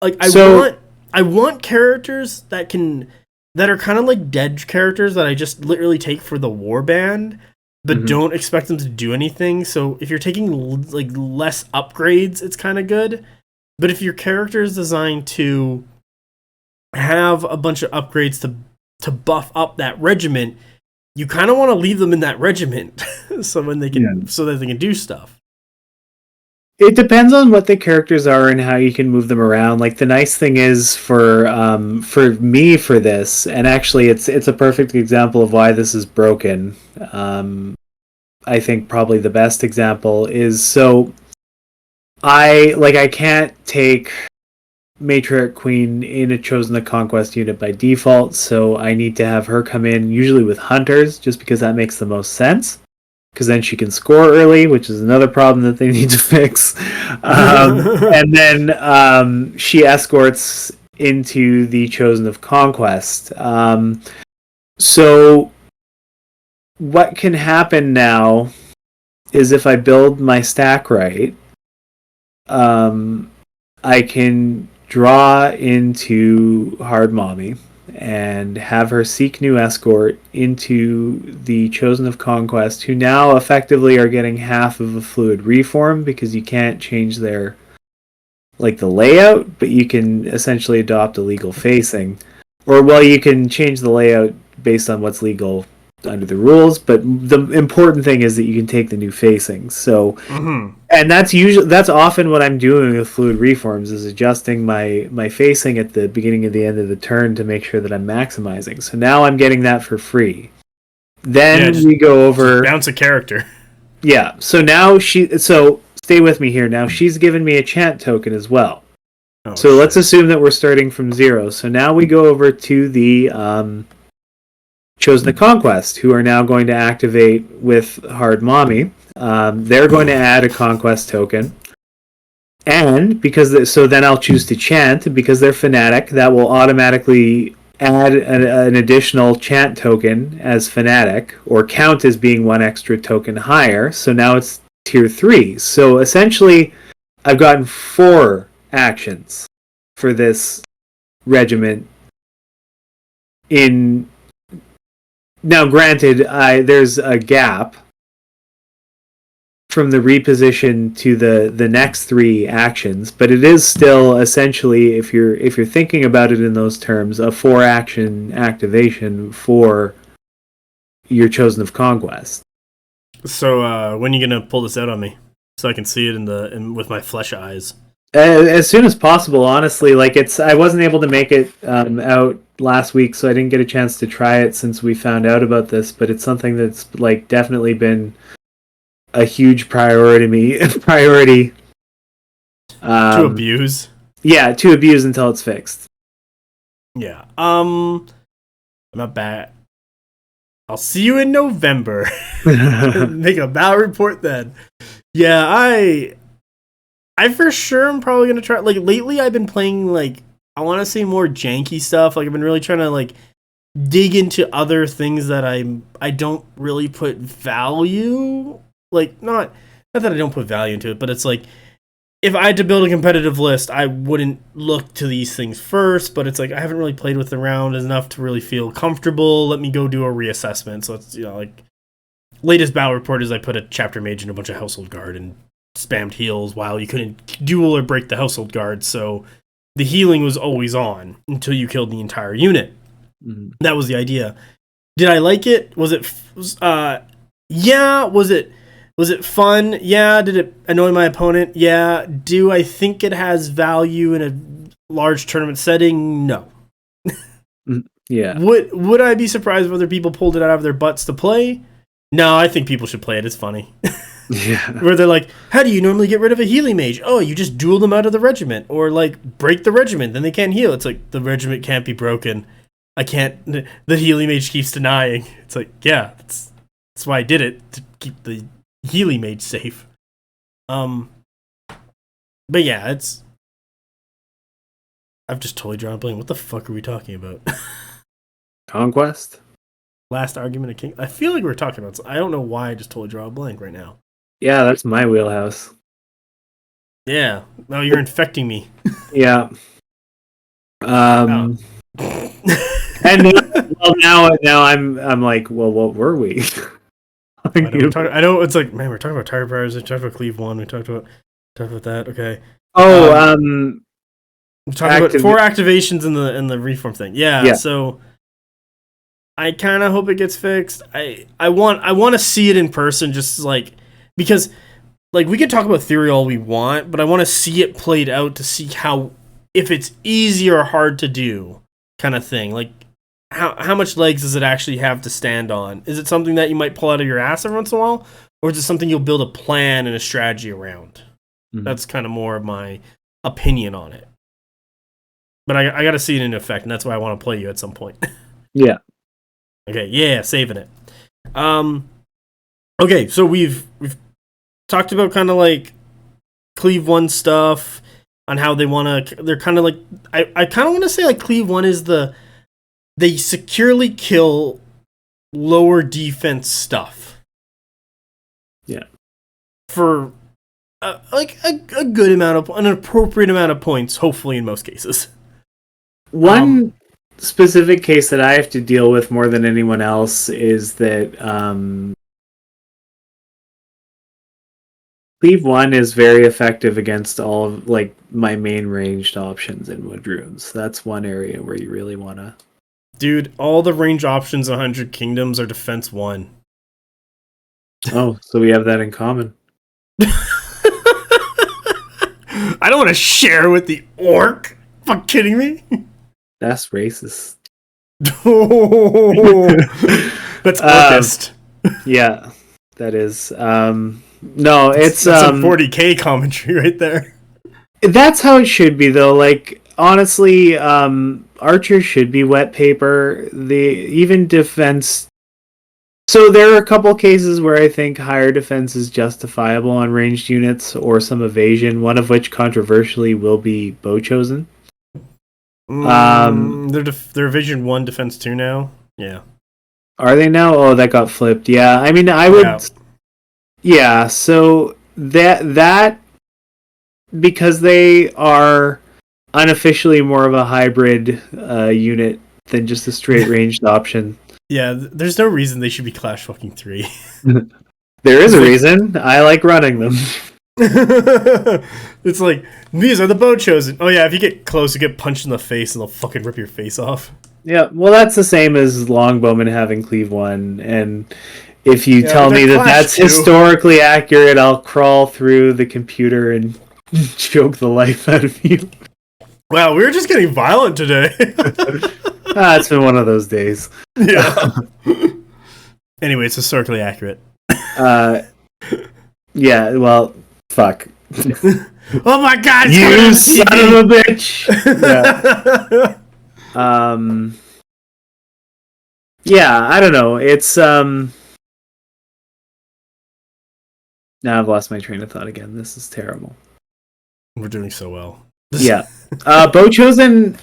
like, I want characters that are kind of like dead characters that I just literally take for the warband, but don't expect them to do anything. So if you're taking like less upgrades, it's kind of good. But if your character is designed to have a bunch of upgrades to buff up that regiment, you kind of want to leave them in that regiment so that they can do stuff. It depends on what the characters are and how you can move them around. Like the nice thing is for me for this, and actually it's a perfect example of why this is broken. I think probably the best example is I can't take Matriarch Queen in a Chosen the Conquest unit by default, so I need to have her come in usually with hunters just because that makes the most sense. Because then she can score early, which is another problem that they need to fix. And then she escorts into the Chosen of Conquest. So what can happen now is if I build my stack right, I can draw into Hard Mommy and have her seek new escort into the Chosen of Conquest, who now effectively are getting half of a fluid reform because you can't change their the layout, but you can essentially adopt a legal facing. Or you can change the layout based on what's legal under the rules, but the important thing is that you can take the new facings. So and that's often what I'm doing with fluid reforms, is adjusting my facing at the beginning and the end of the turn to make sure that I'm maximizing. So now I'm getting that for free. Then we go over bounce a character. Yeah. So now stay with me here. Now she's given me a chant token as well. So let's assume that we're starting from 0. So now we go over to the Chosen the Conquest, who are now going to activate with Hard Mommy. They're going to add a Conquest token. And then I'll choose to chant, because they're Fanatic, that will automatically add an additional chant token as Fanatic, or count as being one extra token higher. So now it's tier 3. So essentially, I've gotten 4 actions for this regiment Now, granted, there's a gap from the reposition to the next 3 actions, but it is still essentially, if you're thinking about it in those terms, a 4-action activation for your Chosen of Conquest. So, when are you gonna pull this out on me so I can see it with my flesh eyes? As soon as possible, honestly. I wasn't able to make it out last week, so I didn't get a chance to try it since we found out about this, but it's something that's definitely been a huge priority to abuse. Yeah, to abuse until it's fixed. Yeah. I'm not bad. I'll see you in November. Make a battle report then. Yeah, I for sure am probably gonna try. Lately I've been playing I want to say more janky stuff. I've been really trying to dig into other things that I don't really put value. Not that I don't put value into it, but it's if I had to build a competitive list, I wouldn't look to these things first, but it's like I haven't really played with the round enough to really feel comfortable. Let me go do a reassessment. So it's, like, latest battle report is I put a chapter mage and a bunch of household guard and spammed heals while you couldn't duel or break the household guard, so the healing was always on until you killed the entire unit. Mm-hmm. That was the idea. Did I like it? Was it yeah, was it fun? Yeah. Did it annoy my opponent? Yeah. Do I think it has value in a large tournament setting? No. Yeah. Would I be surprised if other people pulled it out of their butts to play? No, I think people should play it. It's funny. Yeah. Where they're like, how do you normally get rid of a healing mage? Oh, you just duel them out of the regiment. Or, like, break the regiment, then they can't heal. It's like, the regiment can't be broken. I can't... The healing mage keeps denying. It's like, yeah, that's why I did it, to keep the healing mage safe. But yeah, it's... I've just totally drawn a blank. What the fuck are we talking about? Conquest? Last argument of King... I feel like we're talking about... I don't know why I just totally draw a blank right now. Yeah, that's my wheelhouse. Yeah. No, you're infecting me. Yeah. Oh. And now I'm like, well, what were we? I know it's like, man, we're talking about tire bars, we talked about Cleave 1, we talked about that, okay. Oh, we talked about 4 activations in the reform thing. Yeah. So I kind of hope it gets fixed. I want to see it in person, just like, because like we could talk about theory all we want, but I want to see it played out to see how, if it's easy or hard to do, kind of thing. Like, how much legs does it actually have to stand on? Is it something that you might pull out of your ass every once in a while, or is it something you'll build a plan and a strategy around? Mm-hmm. That's kind of more of my opinion on it. But I got to see it in effect, and that's why I want to play you at some point. Yeah. Okay. Yeah, saving it. Okay, so we've talked about kind of like Cleave 1 stuff, on how they want to... They're kind of like... I kind of want to say like Cleave 1 is they securely kill lower defense stuff. Yeah. For like a good amount of... An appropriate amount of points, hopefully in most cases. One specific case that I have to deal with more than anyone else is that Cleave 1 is very effective against all of like my main ranged options in Wood Runes. That's one area where you really want to... Dude, all the range options in 100 Kingdoms are defense 1. Oh, so we have that in common. I don't want to share with the orc. Fuck kidding me? That's racist. That's orcist. Yeah, that is. No, it's some 40k commentary right there. That's how it should be, though. Like, honestly, archers should be wet paper. Even defense. So there are a couple cases where I think higher defense is justifiable on ranged units or some evasion. One of which, controversially, will be Bow Chosen. They're Evasion 1, Defense 2 now. Yeah. Are they now? Oh, that got flipped. Yeah, I mean, I would. Yeah, so that because they are unofficially more of a hybrid unit than just a straight ranged option. Yeah, there's no reason they should be Clash fucking 3. There is a reason. I like running them. It's like, these are the Bow Chosen. Oh yeah, if you get close, you get punched in the face and they'll fucking rip your face off. Yeah, well, that's the same as Longbowmen having Cleave 1, and if you tell me that that's historically accurate, I'll crawl through the computer and choke the life out of you. Wow, we were just getting violent today. It's been one of those days. Yeah. Anyway, it's historically accurate. Yeah, well, fuck. Oh my god, you son of a bitch! Yeah. Yeah, I don't know. It's now I've lost my train of thought again. This is terrible. We're doing so well. Yeah. Bow Chosen,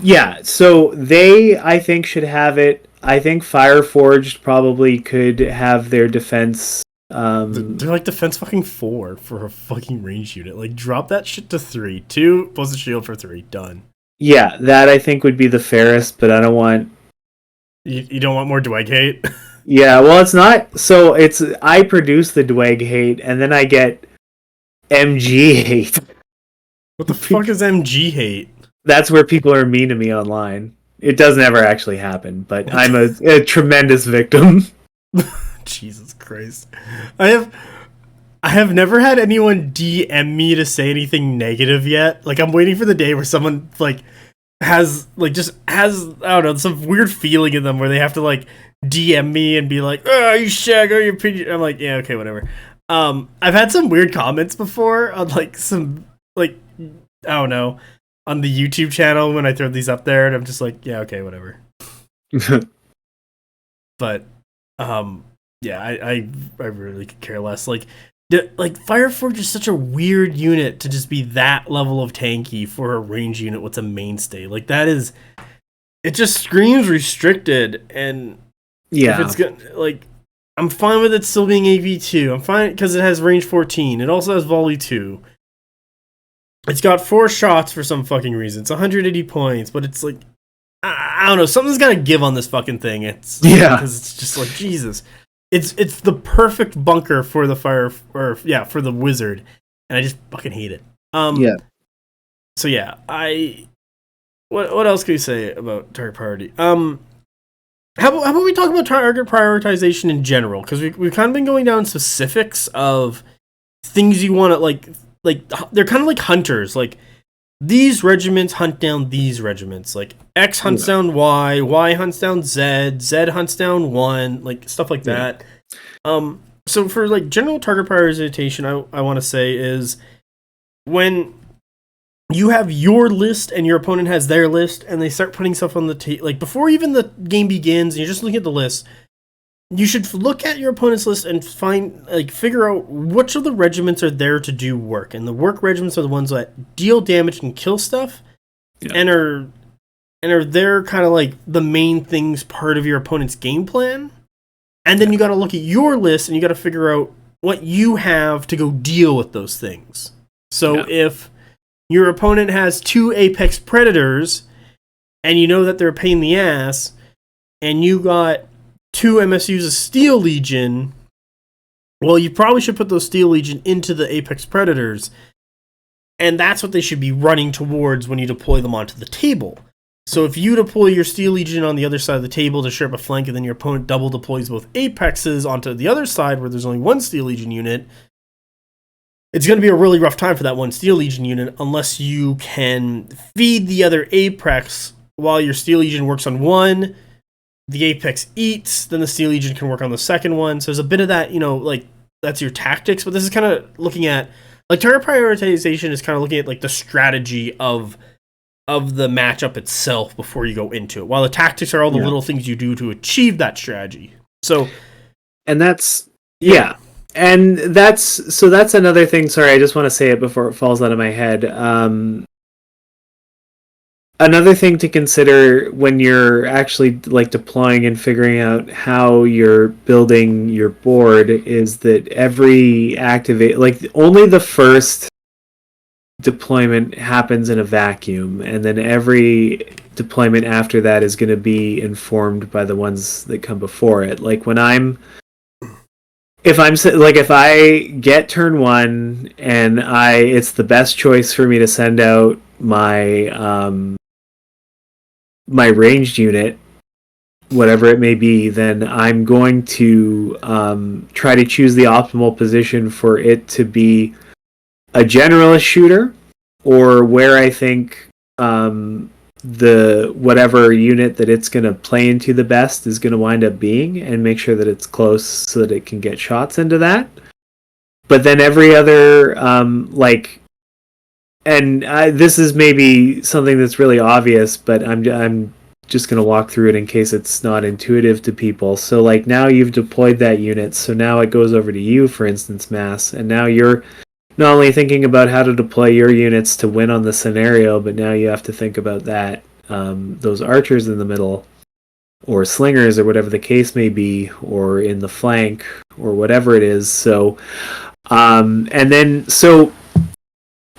yeah, so they, I think, should have it. I think Fireforged probably could have their defense They're like defense fucking 4 for a fucking range unit. Like, drop that shit to 3. 2 plus a shield for 3. Done. Yeah, that I think would be the fairest, but I don't want... You don't want more Dweg hate? Yeah, well, it's not... So, it's... I produce the Dweg hate, and then I get MG hate. What the fuck is MG hate? That's where people are mean to me online. It doesn't ever actually happen, but I'm a tremendous victim. Jesus Christ. I have never had anyone DM me to say anything negative yet. Like, I'm waiting for the day where someone, like, has, I don't know, some weird feeling in them where they have to, like, DM me and be like, oh, you shag, your opinion. I'm like, yeah, okay, whatever. I've had some weird comments before on, like, some, like, I don't know, on the YouTube channel when I throw these up there, and I'm just like, yeah, okay, whatever. But, yeah, I really could care less. Like Fireforge is such a weird unit to just be that level of tanky for a range unit. What's a mainstay? Like, that is, it just screams restricted. And yeah, if it's good, like, I'm fine with it still being AV2. I'm fine because it has range 14. It also has volley 2. It's got 4 shots for some fucking reason. It's 180 points, but it's like, I don't know. Something's got to give on this fucking thing. Because it's just like, Jesus. It's the perfect bunker for the for the wizard, and I just fucking hate it. Yeah. So yeah, what else can you say about target priority? How about we talk about target prioritization in general? Because we've kind of been going down specifics of things you want to like they're kind of like hunters. Like, these regiments hunt down these regiments. Like, X hunts down Y, Y hunts down Z, Z hunts down 1, like, stuff like that. So for, like, general target prioritization, I want to say is when you have your list and your opponent has their list and they start putting stuff on the table, like, before even the game begins, and you're just looking at the list, you should look at your opponent's list and figure out which of the regiments are there to do work. And the work regiments are the ones that deal damage and kill stuff, and are there kind of like the main things part of your opponent's game plan. And then you got to look at your list and you got to figure out what you have to go deal with those things. So if your opponent has 2 Apex Predators and you know that they're a pain in the ass, and you got 2 MSUs of Steel Legion, well, you probably should put those Steel Legion into the Apex Predators, and that's what they should be running towards when you deploy them onto the table. So if you deploy your Steel Legion on the other side of the table to share up a flank, and then your opponent double deploys both Apexes onto the other side where there's only 1 Steel Legion unit, it's going to be a really rough time for that 1 Steel Legion unit unless you can feed the other Apex while your Steel Legion works on 1, the Apex eats, then the Steel Legion can work on the second one. So there's a bit of that, like, that's your tactics. But this is kind of looking at, like, target prioritization is kind of looking at, like, the strategy of the matchup itself before you go into it, while the tactics are all the little things you do to achieve that strategy. So, and that's and that's another thing. Sorry, I just want to say it before it falls out of my head. Another thing to consider when you're actually, like, deploying and figuring out how you're building your board is that every only the first deployment happens in a vacuum, and then every deployment after that is going to be informed by the ones that come before it. Like, if I get turn 1 and it's the best choice for me to send out my my ranged unit, whatever it may be, then I'm going to try to choose the optimal position for it to be a generalist shooter, or where I think the whatever unit that it's going to play into the best is going to wind up being, and make sure that it's close so that it can get shots into that. But then every other this is maybe something that's really obvious, but I'm just going to walk through it in case it's not intuitive to people. So, like, now you've deployed that unit, so now it goes over to you, for instance, Mass, and now you're not only thinking about how to deploy your units to win on the scenario, but now you have to think about that, those archers in the middle, or slingers or whatever the case may be, or in the flank or whatever it is. So, and then so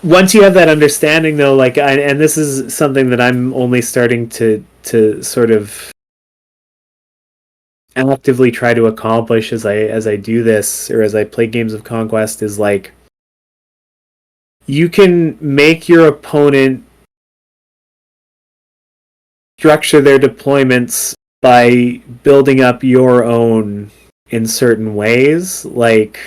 once you have that understanding, though, like, and this is something that I'm only starting to sort of actively try to accomplish as I do this, or as I play games of Conquest, is like, you can make your opponent structure their deployments by building up your own in certain ways. Like,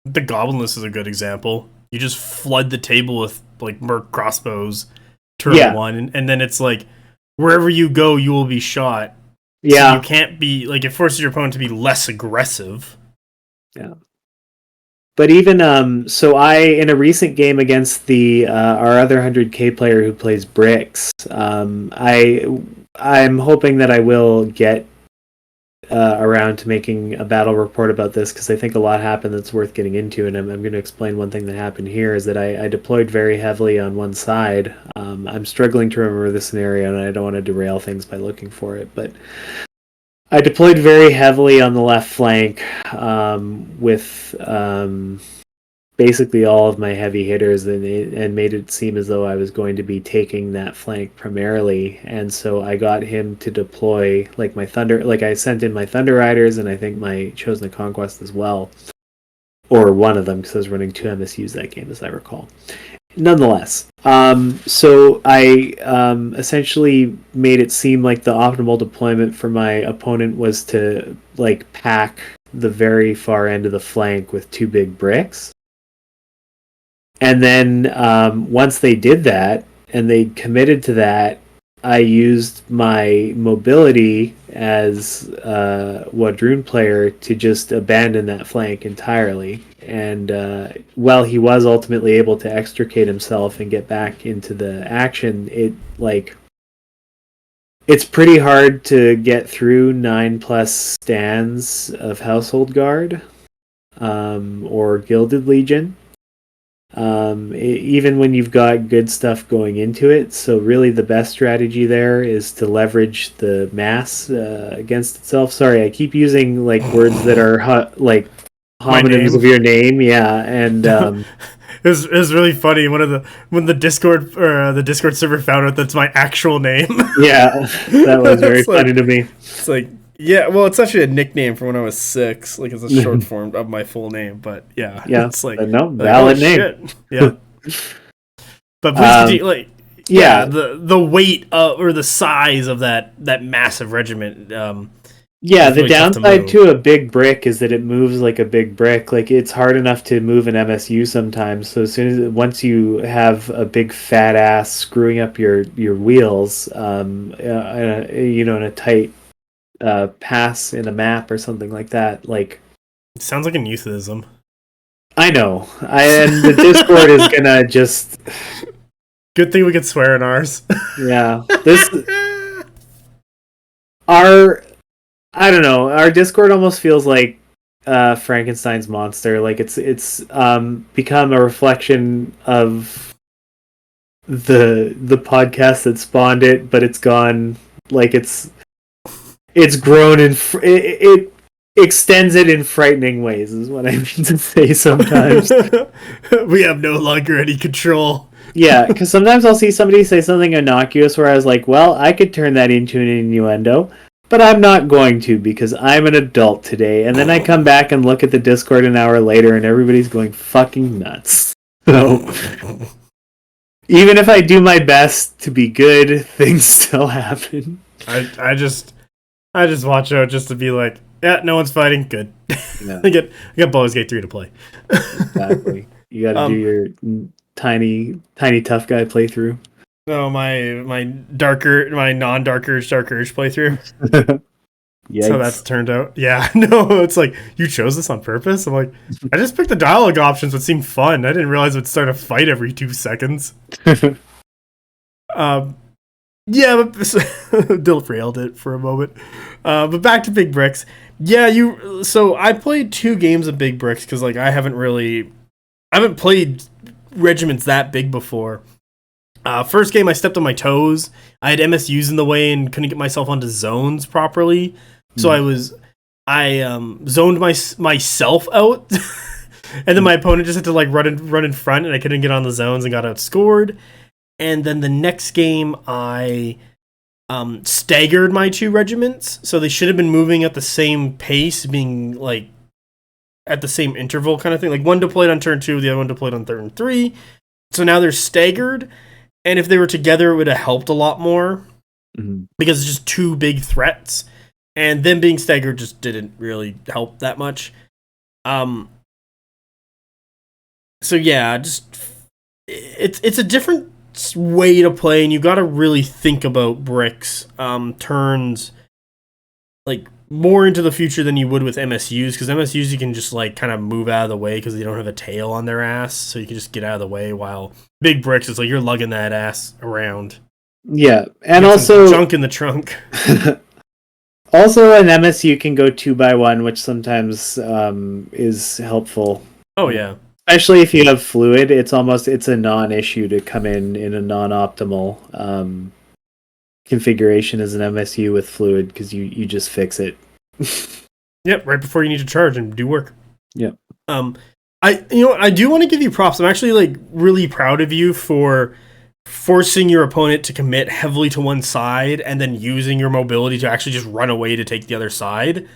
The Goblinless is a good example. You just flood the table with like merc crossbows, turn 1, and then it's like wherever you go, you will be shot. yeah, So you can't be like, it forces your opponent to be less aggressive. yeah. But even so, in a recent game against the our other 100K player who plays bricks, I'm hoping that I will get around to making a battle report about this, because I think a lot happened that's worth getting into, and I'm going to explain one thing that happened here. Is that I deployed very heavily on one side. I'm struggling to remember the scenario, and I don't want to derail things by looking for it, but I deployed very heavily on the left flank with basically all of my heavy hitters, and made it seem as though I was going to be taking that flank primarily. And so I got him to deploy like my Thunder, like I sent in my Thunder Riders, and I think my Chosen of Conquest as well, or one of them, because I was running 2 MSUs that game, as I recall. Nonetheless, so I essentially made it seem like the optimal deployment for my opponent was to like pack the very far end of the flank with 2 big bricks. And then once they did that and they committed to that, I used my mobility as a Wadroon player to just abandon that flank entirely. And while he was ultimately able to extricate himself and get back into the action, it's pretty hard to get through 9+ stands of Household Guard or Gilded Legion. Even when you've got good stuff going into it. So really the best strategy there is to leverage the mass against itself. Sorry, I keep using like words that are like homonyms of your name. Yeah, and it was really funny when the Discord or the Discord server found out that's my actual name. Yeah, that was very funny to me. It's like, yeah, well, it's actually a nickname from when I was 6. Like, it's a short form of my full name. But yeah, it's like, no, like, valid name. Shit. Yeah. But please continue, like, the weight or the size of that massive regiment. Yeah, the downside to a big brick is that it moves like a big brick. Like, it's hard enough to move an MSU sometimes. So once you have a big fat ass screwing up your wheels, in a tight pass in a map or something like that, like, it sounds like a euphemism. I know, and the Discord is gonna just. Good thing we could swear in ours. Yeah, I don't know. Our Discord almost feels like Frankenstein's monster. Like it's become a reflection of the podcast that spawned it, but it's gone. Like it's grown and it extends it in frightening ways. Is what I mean to say. Sometimes we have no longer any control. Yeah, because sometimes I'll see somebody say something innocuous where I was like, well, I could turn that into an innuendo. But I'm not going to, because I'm an adult today. And then I come back and look at the Discord an hour later and everybody's going fucking nuts. So even if I do my best to be good, things still happen. I just watch out just to be like, yeah, no one's fighting. Good. Yeah. I got Baldur's Gate 3 to play. Exactly. You gotta do your tiny tough guy playthrough. No, my non-Dark Urge playthrough. Yikes. So that's turned out. Yeah, no, it's like, you chose this on purpose? I'm like, I just picked the dialogue options, which seemed fun. I didn't realize it would start a fight every 2 seconds. Yeah, but derailed it for a moment. But back to Big Bricks. Yeah, so I played 2 games of Big Bricks because like I haven't played regiments that big before. First game, I stepped on my toes. I had MSUs in the way and couldn't get myself onto zones properly. So I zoned myself out, and then my opponent just had to like run in front, and I couldn't get on the zones and got outscored. And then the next game, I staggered my 2 regiments, so they should have been moving at the same pace, being like at the same interval kind of thing. Like one deployed on turn 2, the other one deployed on turn 3. So now they're staggered, and if they were together, it would have helped a lot more because it's just 2 big threats, and them being staggered just didn't really help that much. So yeah, just it's a different way to play, and you got to really think about bricks turns like more into the future than you would with MSUs, because MSUs you can just like kind of move out of the way because they don't have a tail on their ass, so you can just get out of the way, while big bricks is like you're lugging that ass around. Yeah, and also junk in the trunk. Also, an MSU can go 2x1, which sometimes is helpful. Oh yeah. Especially if you have fluid, it's a non-issue to come in a non-optimal configuration as an MSU with fluid, because you just fix it. Yep, right before you need to charge and do work. Yep. I do want to give you props. I'm actually like really proud of you for forcing your opponent to commit heavily to one side and then using your mobility to actually just run away to take the other side,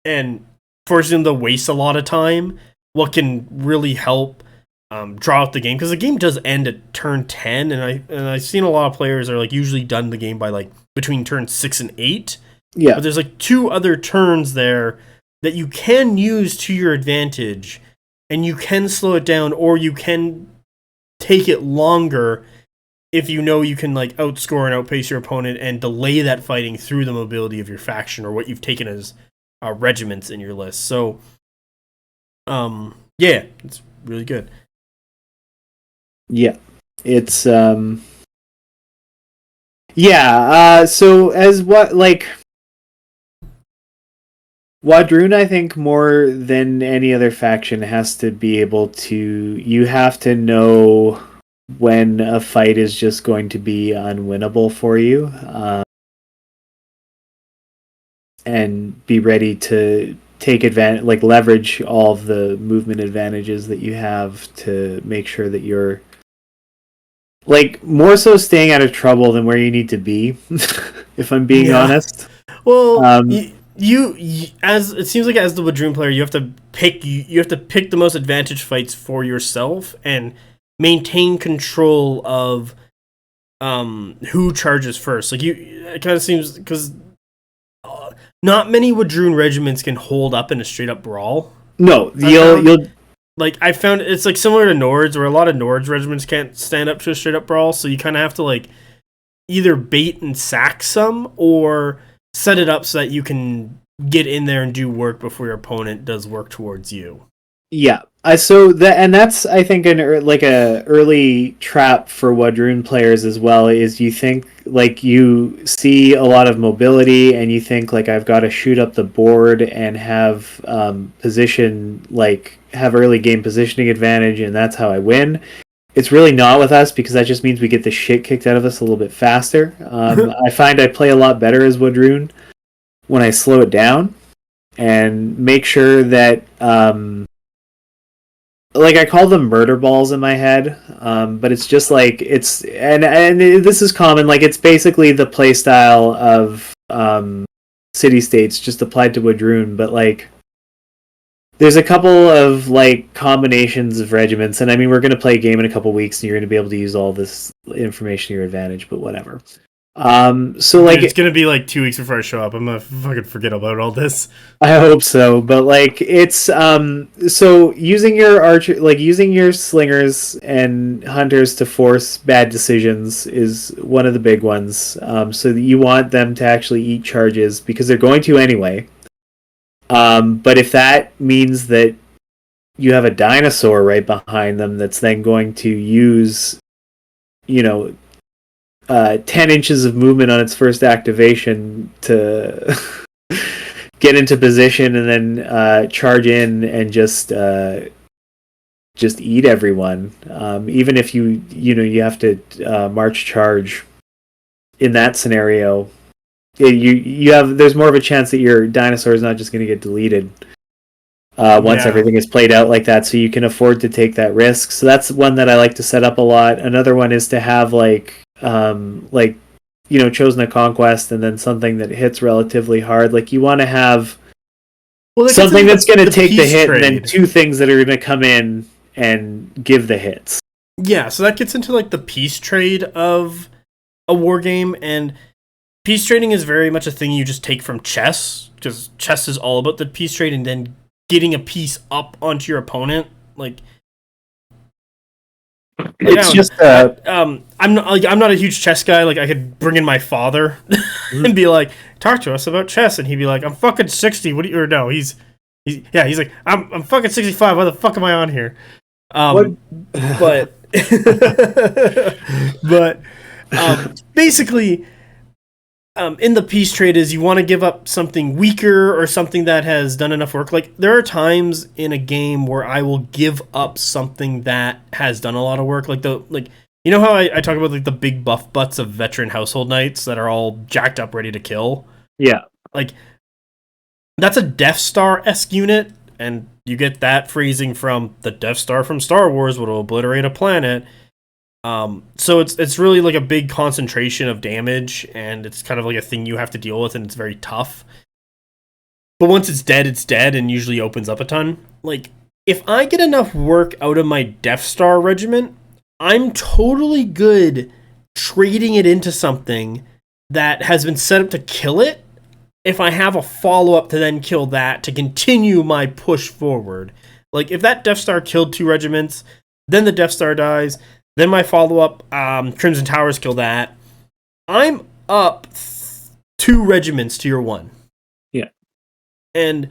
and forcing them to waste a lot of time. What can really help draw out the game, because the game does end at turn 10, and I've seen a lot of players are like usually done the game by like between turn 6 and 8. Yeah, but there's like 2 other turns there that you can use to your advantage, and you can slow it down, or you can take it longer if you know you can like outscore and outpace your opponent and delay that fighting through the mobility of your faction or what you've taken as regiments in your list. So yeah, it's really good. Yeah, it's so as Wadrun, I think more than any other faction has to be able to, you have to know when a fight is just going to be unwinnable for you, and be ready to take advantage, like leverage all of the movement advantages that you have to make sure that you're like more so staying out of trouble than where you need to be. If I'm being honest. Well, you as it seems like as the Wadrun player, you have to pick the most advantage fights for yourself and maintain control of who charges first. Like it kind of seems, because not many Wadrun regiments can hold up in a straight up brawl. No, you'll like I found it's like similar to Nords, where a lot of Nords regiments can't stand up to a straight up brawl, so you kind of have to like either bait and sack some or set it up so that you can get in there and do work before your opponent does work towards you. Yeah, that's I think a early trap for Wadrun players as well, is you think like you see a lot of mobility and you think like I've got to shoot up the board and have have early game positioning advantage, and that's how I win. It's really not with us, because that just means we get the shit kicked out of us a little bit faster. I find I play a lot better as Wadrun when I slow it down and make sure that like I call them murder balls in my head, but it's just like and this is common. Like it's basically the play style of city states just applied to Wadrun, but like there's a couple of like combinations of regiments, and I mean we're going to play a game in a couple weeks, and you're going to be able to use all this information to your advantage. But whatever. So like it's gonna be like 2 weeks before I show up. I'm gonna fucking forget about all this. I hope so, but like it's so using your slingers and hunters to force bad decisions is one of the big ones. So that you want them to actually eat charges, because they're going to anyway. But if that means that you have a dinosaur right behind them that's then going to use, 10 inches of movement on its first activation to get into position and then charge in and just just eat everyone. Even if you have to march charge in that scenario, there's more of a chance that your dinosaur is not just going to get deleted once everything is played out like that. So you can afford to take that risk. So that's one that I like to set up a lot. Another one is to have chosen a conquest and then something that hits relatively hard. Like you want to have something that's going to take the hit, and then two things that are going to come in and give the hits. Yeah, so that gets into like the piece trade of a war game, and piece trading is very much a thing you just take from chess, because chess is all about the piece trade and then getting a piece up onto your opponent. Like, it's just I'm not a huge chess guy. Like, I could bring in my father and be like, talk to us about chess, and he'd be like, I'm fucking 60. What do you? Or no, he's like, I'm fucking 65. Why the fuck am I on here? But basically, in the piece trade is you want to give up something weaker or something that has done enough work. Like, there are times in a game where I will give up something that has done a lot of work. Like you know how I talk about like the big buff butts of veteran household knights that are all jacked up, ready to kill? Yeah. Like, that's a Death Star-esque unit, and you get that phrasing from the Death Star from Star Wars would obliterate a planet. So it's really like a big concentration of damage, and it's kind of like a thing you have to deal with, and it's very tough. But once it's dead, and usually opens up a ton. Like, if I get enough work out of my Death Star regiment, I'm totally good trading it into something that has been set up to kill it, if I have a follow-up to then kill that to continue my push forward. Like, if that Death Star killed 2 regiments, then the Death Star dies, then my follow-up, Crimson Towers kill that, I'm up 2 regiments to your 1. Yeah. And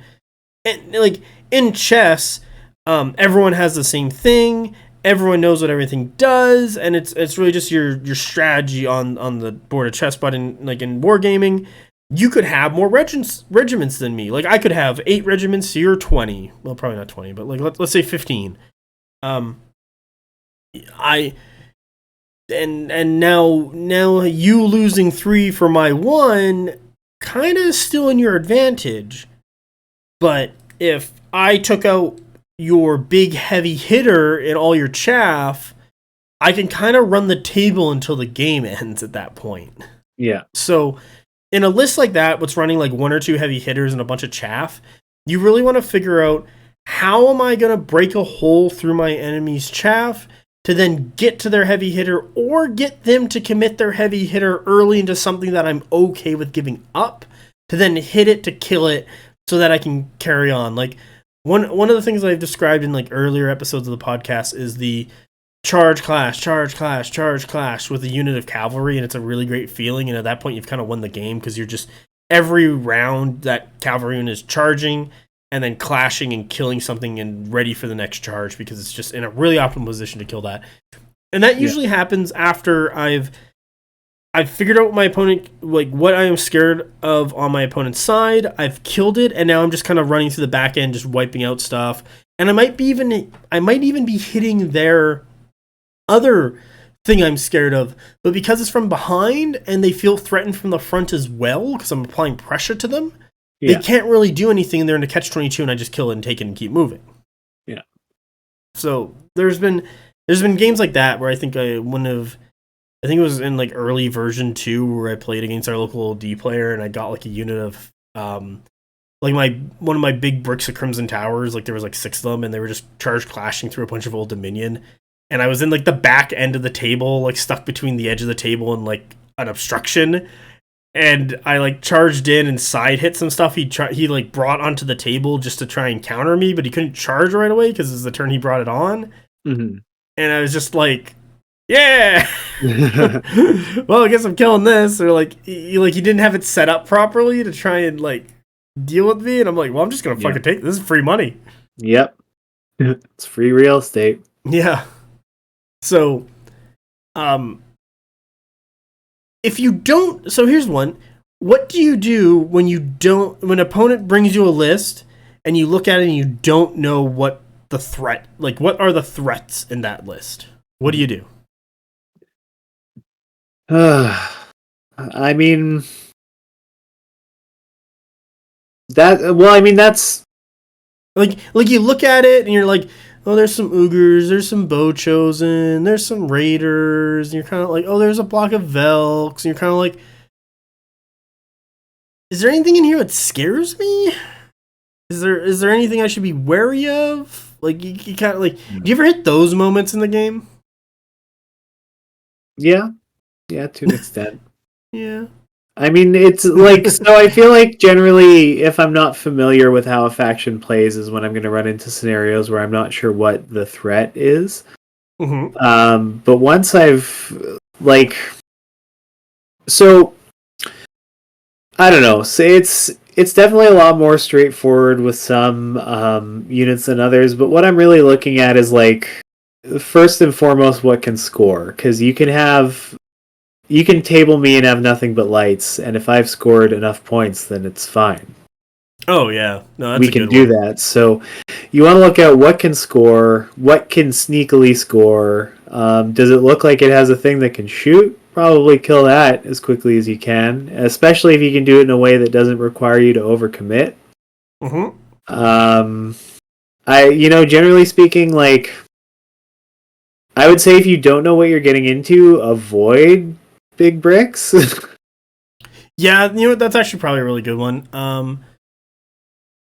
like, in chess, everyone has the same thing, everyone knows what everything does, and it's really just your strategy on the board of chess. But in wargaming, you could have more regiments than me. Like, I could have 8 regiments to your 20. Well, probably not 20, but like let's say 15. And now you losing 3 for my 1 kind of still in your advantage. But if I took out your big heavy hitter and all your chaff, I can kind of run the table until the game ends at that point. Yeah. So in a list like that, what's running like 1 or 2 heavy hitters and a bunch of chaff, you really want to figure out, how am I going to break a hole through my enemy's chaff to then get to their heavy hitter, or get them to commit their heavy hitter early into something that I'm okay with giving up, to then hit it to kill it so that I can carry on. Like, one of the things I've described in like earlier episodes of the podcast is the charge clash with a unit of cavalry, and it's a really great feeling. And at that point, you've kind of won the game, because you're just, every round that cavalry unit is charging and then clashing and killing something and ready for the next charge, because it's just in a really optimal position to kill that. And that usually happens after I've figured out my opponent, like what I am scared of on my opponent's side. I've killed it, and now I'm just kind of running through the back end, just wiping out stuff. And I might even be hitting their other thing I'm scared of, but because it's from behind and they feel threatened from the front as well, because I'm applying pressure to them, they can't really do anything, and they're in a catch-22, and I just kill it and take it and keep moving. Yeah. So there's been games like that where I think I think it was in like early version 2 where I played against our local D player, and I got like a unit of like one of my big bricks of Crimson Towers. Like, there was like 6 of them, and they were just charge clashing through a bunch of Old Dominion. And I was in like the back end of the table, like stuck between the edge of the table and like an obstruction. And I like charged in and side hit some stuff he like brought onto the table just to try and counter me, but he couldn't charge right away because it's the turn he brought it on. Mm-hmm. And I was just like, yeah. Well, I guess I'm killing this. Or like he didn't have it set up properly to try and like deal with me. And I'm like, well, I'm just gonna fucking take this. Is free money. Yep. It's free real estate. Yeah. So, if you don't, so here's one. What do you do when an opponent brings you a list and you look at it and you don't know what the threat? Like, what are the threats in that list? What do you do? I mean, that's Like you look at it and you're like, oh, there's some Ogres, there's some Bow Chosen, there's some Raiders, and you're kind of like, oh, there's a block of Velks, and you're kind of like, is there anything in here that scares me? Is there anything I should be wary of? Like, you kind of like, do you ever hit those moments in the game? yeah, to an extent. Yeah. I mean, it's like, so I feel like generally, if I'm not familiar with how a faction plays, is when I'm going to run into scenarios where I'm not sure what the threat is. Mm-hmm. But once I've, like, so, I don't know, so it's definitely a lot more straightforward with some units than others, but what I'm really looking at is, like, first and foremost, what can score, because you can table me and have nothing but lights, and if I've scored enough points, then it's fine. Oh yeah, no, that's we a can good do one. that. So you want to look at what can score, what can sneakily score. Does it look like it has a thing that can shoot? Probably kill that as quickly as you can, especially if you can do it in a way that doesn't require you to overcommit. Mm-hmm. Generally speaking, like, I would say if you don't know what you're getting into, avoid big bricks. Yeah, you know what? That's actually probably a really good one.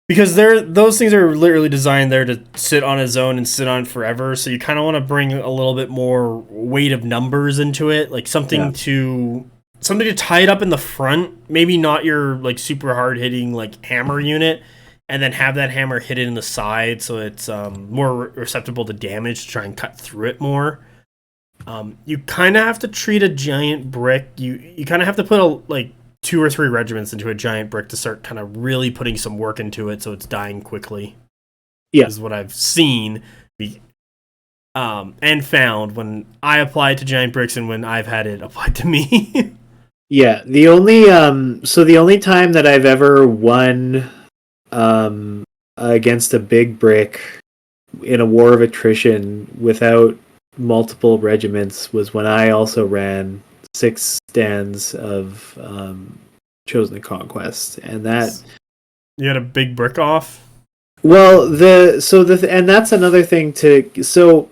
Because those things are literally designed there to sit on its own and sit on forever. So you kind of want to bring a little bit more weight of numbers into it, like something to tie it up in the front. Maybe not your like super hard hitting like hammer unit, and then have that hammer hit it in the side so it's more receptible to damage to try and cut through it more. You kind of have to treat a giant brick. You kind of have to put like 2 or 3 regiments into a giant brick to start kind of really putting some work into it so it's dying quickly. Yeah. Is what I've seen and found when I applied to giant bricks and when I've had it applied to me. Yeah, the only time that I've ever won against a big brick in a war of attrition without multiple regiments was when I also ran 6 stands of Chosen to Conquest, and that you had a big brick off. Well, and that's another thing to. So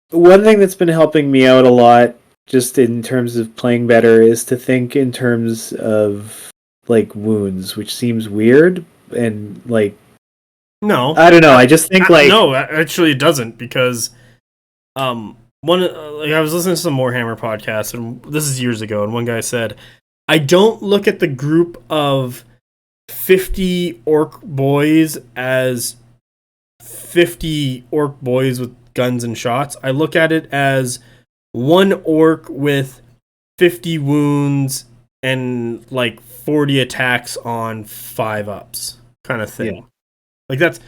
one thing that's been helping me out a lot, just in terms of playing better, is to think in terms of like wounds, which seems weird and like. No, I don't know. I just think like no, actually it doesn't, because I was listening to some Warhammer podcasts, and this is years ago, and one guy said, I don't look at the group of 50 orc boys as 50 orc boys with guns and shots. I look at it as one orc with 50 wounds and like 40 attacks on 5 ups kind of thing. Yeah. Like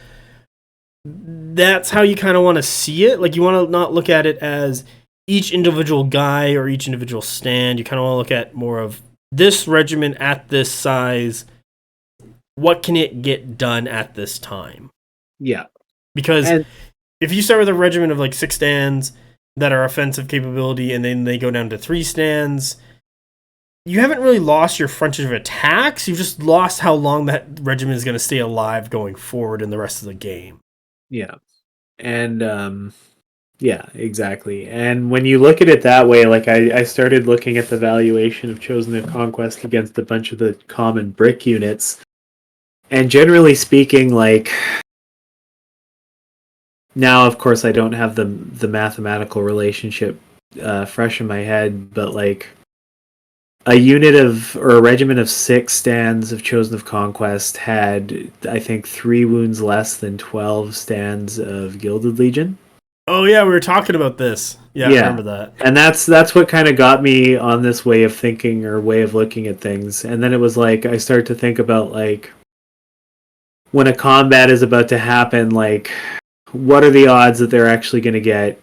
that's how you kind of want to see it. Like, you want to not look at it as each individual guy or each individual stand. You kind of want to look at more of this regiment at this size. What can it get done at this time? Yeah. Because if you start with a regiment of like 6 stands that are offensive capability and then they go down to 3 stands, you haven't really lost your frontage of attacks. You've just lost how long that regiment is going to stay alive going forward in the rest of the game. Yeah. And yeah, exactly. And when you look at it that way, like I started looking at the valuation of Chosen to Conquest against a bunch of the common brick units. And generally speaking, like, now of course I don't have the mathematical relationship fresh in my head, but like a regiment of 6 stands of Chosen of Conquest had, I think, 3 wounds less than 12 stands of Gilded Legion. Oh yeah, we were talking about this. Yeah, I remember that. And that's what kind of got me on this way of thinking or way of looking at things. And then it was like I started to think about, like, when a combat is about to happen, like, what are the odds that they're actually going to get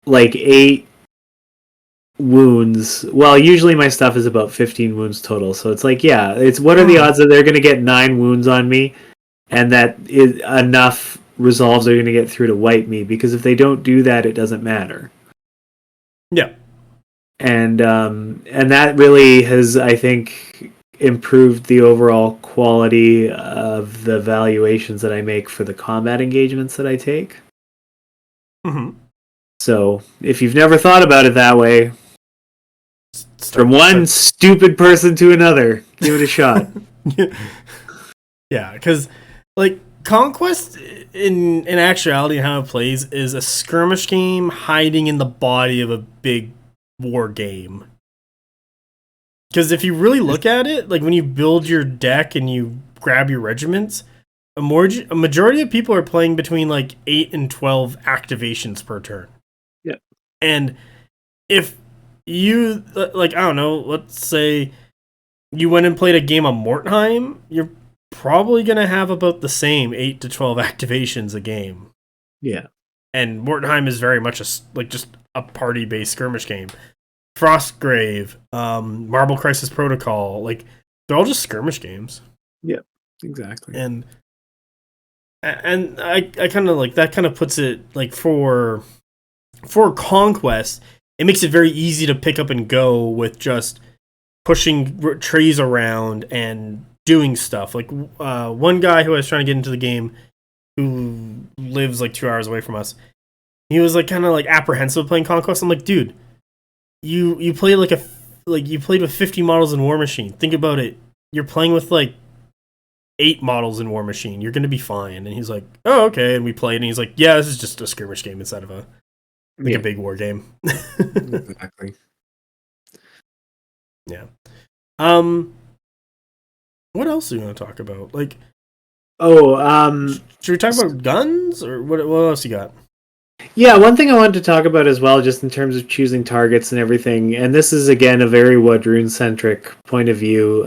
like 8 wounds? Well, usually my stuff is about 15 wounds total, so it's like, yeah, it's what are the odds that they're going to get 9 wounds on me, and that is enough resolves are going to get through to wipe me, because if they don't do that, it doesn't matter. Yeah. And that really has, I think, improved the overall quality of the valuations that I make for the combat engagements that I take. Mm-hmm. So if you've never thought about it that way, from one stupid person to another, give it a shot. Yeah, because like Conquest in actuality and how it plays is a skirmish game hiding in the body of a big war game. Because if you really look at it, like when you build your deck and you grab your regiments, a majority of people are playing between like 8 and 12 activations per turn. Yeah. And if you, like, I don't know, let's say you went and played a game of Mortheim, you're probably going to have about the same 8 to 12 activations a game. Yeah. And Mortenheim is very much just a party-based skirmish game. Frostgrave, Marble Crisis Protocol, like they're all just skirmish games. Yeah, exactly. And I kind of like that. Kind of puts it like for Conquest, it makes it very easy to pick up and go with just pushing trees around and doing stuff. Like one guy who I was trying to get into the game, who lives like 2 hours away from us, he was like kind of like apprehensive playing Conquest. I'm like, dude, you play you played with 50 models in War Machine. Think about it. You're playing with like 8 models in War Machine. You're gonna be fine. And he's like, oh, okay. And we played, and he's like, yeah, this is just a skirmish game instead of a big war game. Exactly. Yeah. What else are you going to talk about? Like, should we talk about guns, or what else you got? Yeah, one thing I wanted to talk about as well, just in terms of choosing targets and everything, and this is again a very Wadroon-centric point of view,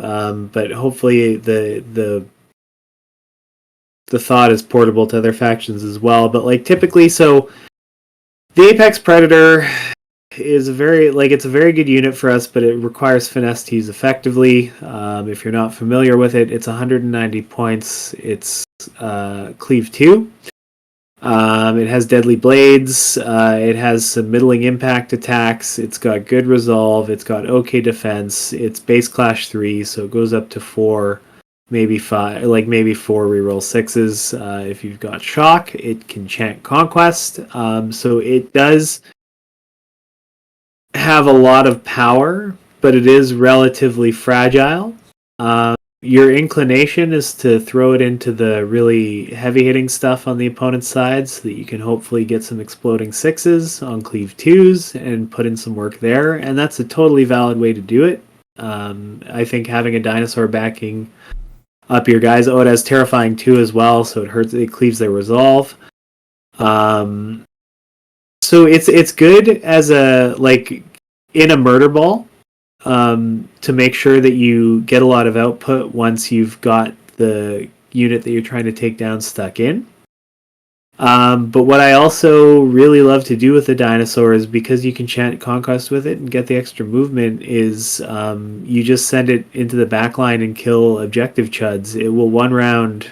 but hopefully the thought is portable to other factions as well. But like typically, so the Apex Predator is it's a very good unit for us, but it requires finesse to use effectively. If you're not familiar with it, it's 190 points. It's Cleave 2. It has deadly blades. It has some middling impact attacks. It's got good resolve. It's got okay defense. It's base clash 3, so it goes up to 4, maybe 5, like maybe 4 reroll 6s. If you've got shock, it can chant Conquest. So it does have a lot of power, but it is relatively fragile. Your inclination is to throw it into the really heavy-hitting stuff on the opponent's side so that you can hopefully get some exploding 6s on Cleave 2s and put in some work there, and that's a totally valid way to do it. I think having a dinosaur backing up your guys, it has Terrifying 2 as well, so it cleaves their resolve. So it's good as in a murder ball, to make sure that you get a lot of output once you've got the unit that you're trying to take down stuck in. But what I also really love to do with the dinosaur is, because you can chant Conquest with it and get the extra movement, is you just send it into the backline and kill objective chuds. It will one round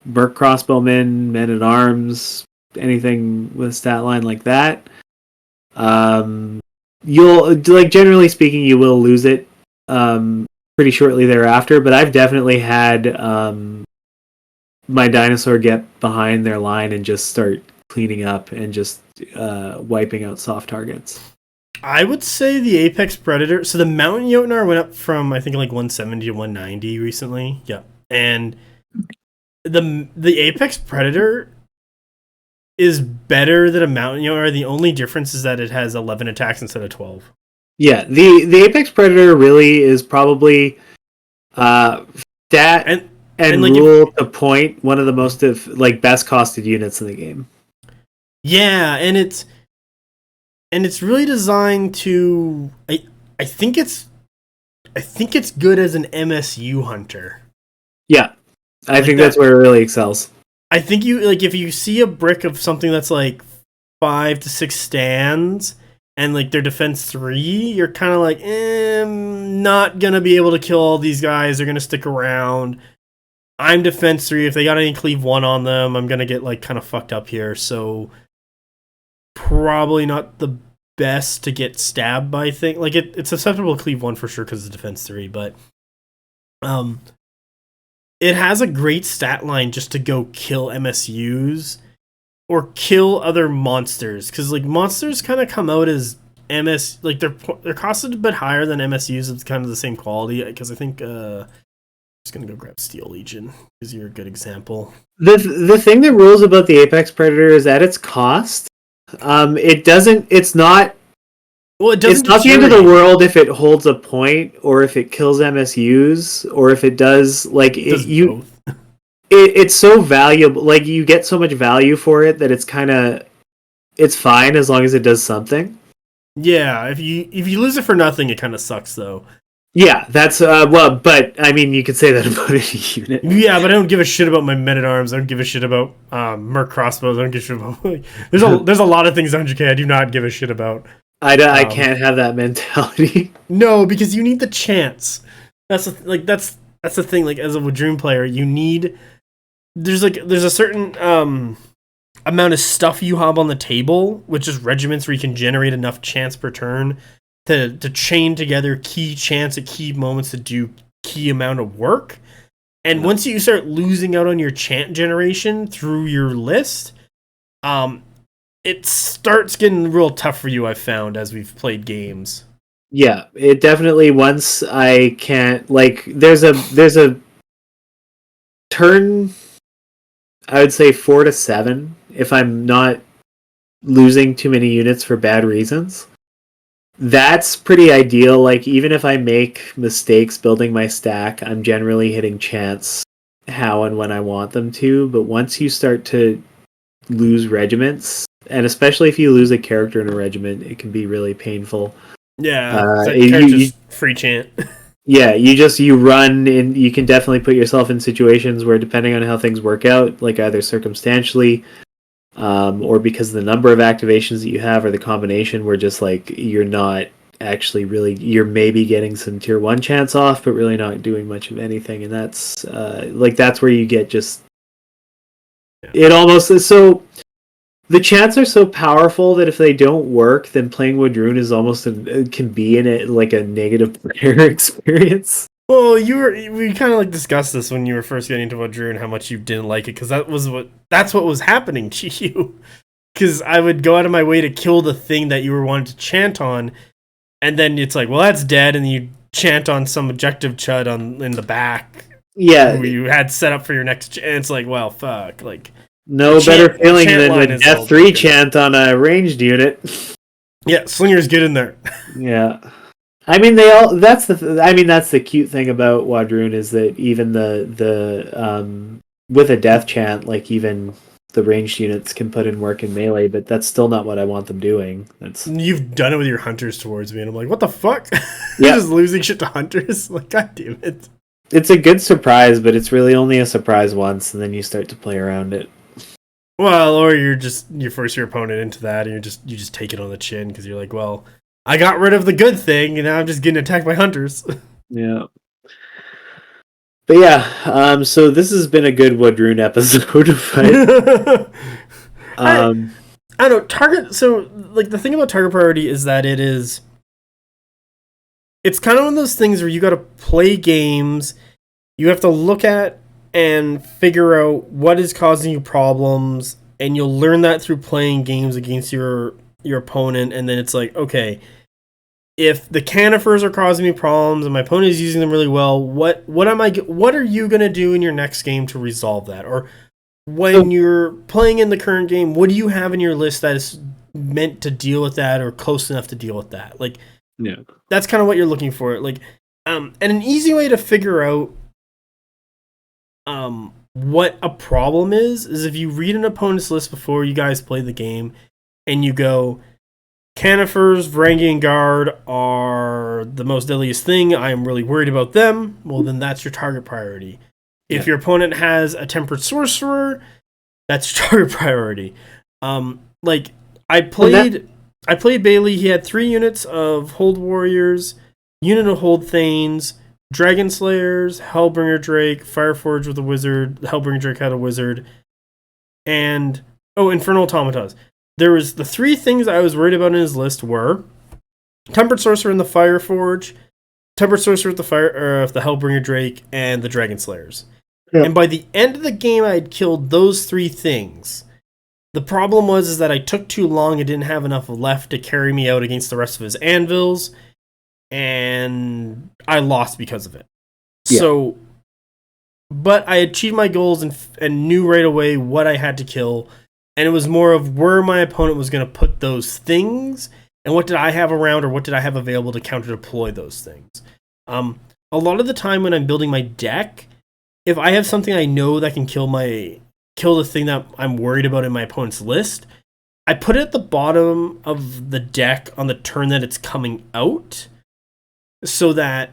Merc crossbowmen, men at arms, anything with a stat line like that. You'll, like, generally speaking, you will lose it pretty shortly thereafter, but I've definitely had my dinosaur get behind their line and just start cleaning up and just wiping out soft targets. I would say the Apex Predator, so the Mountain Jotnar went up from, I think, like 170 to 190 recently. Yeah. And the Apex Predator is better than a Mountain Jotnar. The only difference is that it has 11 attacks instead of 12. Yeah, the Apex Predator really is probably stat and like rule to point one of the most best costed units in the game. Yeah, and it's really designed to. I think it's good as an MSU hunter. Yeah, I think that's where it really excels. I think if you see a brick of something that's like 5 to 6 stands and like their defense 3, you're kind of like, not gonna be able to kill all these guys. They're gonna stick around. I'm defense 3. If they got any cleave 1 on them, I'm gonna get like kind of fucked up here. So probably not the best to get stabbed by thing. Like it's susceptible to cleave 1 for sure because it's defense 3, but it has a great stat line just to go kill MSUs or kill other monsters, because like monsters kind of come out as MS, like they're costed a bit higher than MSUs. It's kind of the same quality, because I think I'm just gonna go grab Steel Legion because you're a good example. The thing that rules about the Apex Predator is at its cost. It doesn't. It's not. Well, it doesn't. It's not the end of the world if it holds a point, or if it kills MSUs, or if it does like it's so valuable. Like you get so much value for it that it's fine as long as it does something. Yeah, if you lose it for nothing, it kind of sucks though. Yeah, that's well, but I mean, you could say that about any unit. Yeah, but I don't give a shit about my men-at-arms. I don't give a shit about Merc crossbows. I don't give a shit about there's a lot of things 100K I do not give a shit about. I can't have that mentality. No, because you need the chance. That's the thing. Like as a Wadroon player, you need there's a certain amount of stuff you have on the table, which is regiments where you can generate enough chance per turn to chain together key chance at key moments to do key amount of work. And once you start losing out on your chant generation through your list, it starts getting real tough for you, I've found, as we've played games. Yeah, it definitely, once I can't, like, there's a turn, I would say 4 to 7, if I'm not losing too many units for bad reasons. That's pretty ideal. Like, even if I make mistakes building my stack, I'm generally hitting chance how and when I want them to. But once you start to lose regiments, and especially if you lose a character in a regiment, it can be really painful. Yeah, you free chant. Yeah, you run, and you can definitely put yourself in situations where, depending on how things work out, like either circumstantially, or because of the number of activations that you have, or the combination where just like you're not actually really, you're maybe getting some tier 1 chance off, but really not doing much of anything, and that's that's where you get just it almost is so. The chants are so powerful that if they don't work, then playing Wadroon is almost can be in it like a negative player experience. Well, we kind of like discussed this when you were first getting into Wadroon, how much you didn't like it, because that's what was happening to you. Because I would go out of my way to kill the thing that you were wanting to chant on, and then it's like, well, that's dead, and you chant on some objective chud in the back. Yeah, who you had set up for your next chant. It's like, well, fuck, like. No better feeling than a Death 3 chant on a ranged unit. Yeah, Slinger's good in there. Yeah. I mean, that's the cute thing about Wadroon, is that even the with a death chant, like even the ranged units can put in work in melee, but that's still not what I want them doing. You've done it with your hunters towards me, and I'm like, what the fuck? You're just losing shit to hunters? Like, god damn it. It's a good surprise, but it's really only a surprise once, and then you start to play around it. Well, or you force your opponent into that, and you just take it on the chin because you're like, well, I got rid of the good thing, and now I'm just getting attacked by hunters. Yeah. But yeah, so this has been a good Wadroon episode. I don't know, target. So, like, the thing about target priority is that it's kind of one of those things where you got to play games. You have to look at and figure out what is causing you problems, and you'll learn that through playing games against your opponent. And then it's like, okay, if the canifers are causing me problems and my opponent is using them really well, what are you gonna do in your next game to resolve that? Or when you're playing in the current game, what do you have in your list that is meant to deal with that or close enough to deal with that? Like, yeah, that's kind of what you're looking for. Like, and an easy way to figure out what a problem is if you read an opponent's list before you guys play the game, and you go, Canifers, Varangian Guard are the most deadliest thing, I am really worried about them, well, then that's your target priority. If your opponent has a Tempered Sorcerer, that's your target priority. Like, I played Bailey, he had 3 units of Hold Warriors, unit of Hold Thanes, Dragon Slayers, Hellbringer Drake, Fireforge with a wizard, Hellbringer Drake had a wizard, and Infernal Automatas. There was the three things I was worried about in his list were Tempered Sorcerer in the Fireforge, Tempered Sorcerer with the Hellbringer Drake, and the Dragon Slayers. Yeah. And by the end of the game, I had killed those three things. The problem was that I took too long and didn't have enough left to carry me out against the rest of his anvils, and I lost because of it. Yeah. So, but I achieved my goals and knew right away what I had to kill, and it was more of where my opponent was going to put those things, and what did I have around or what did I have available to counter deploy those things. A lot of the time when I'm building my deck, if I have something I know that can kill the thing that I'm worried about in my opponent's list, I put it at the bottom of the deck on the turn that it's coming out, so that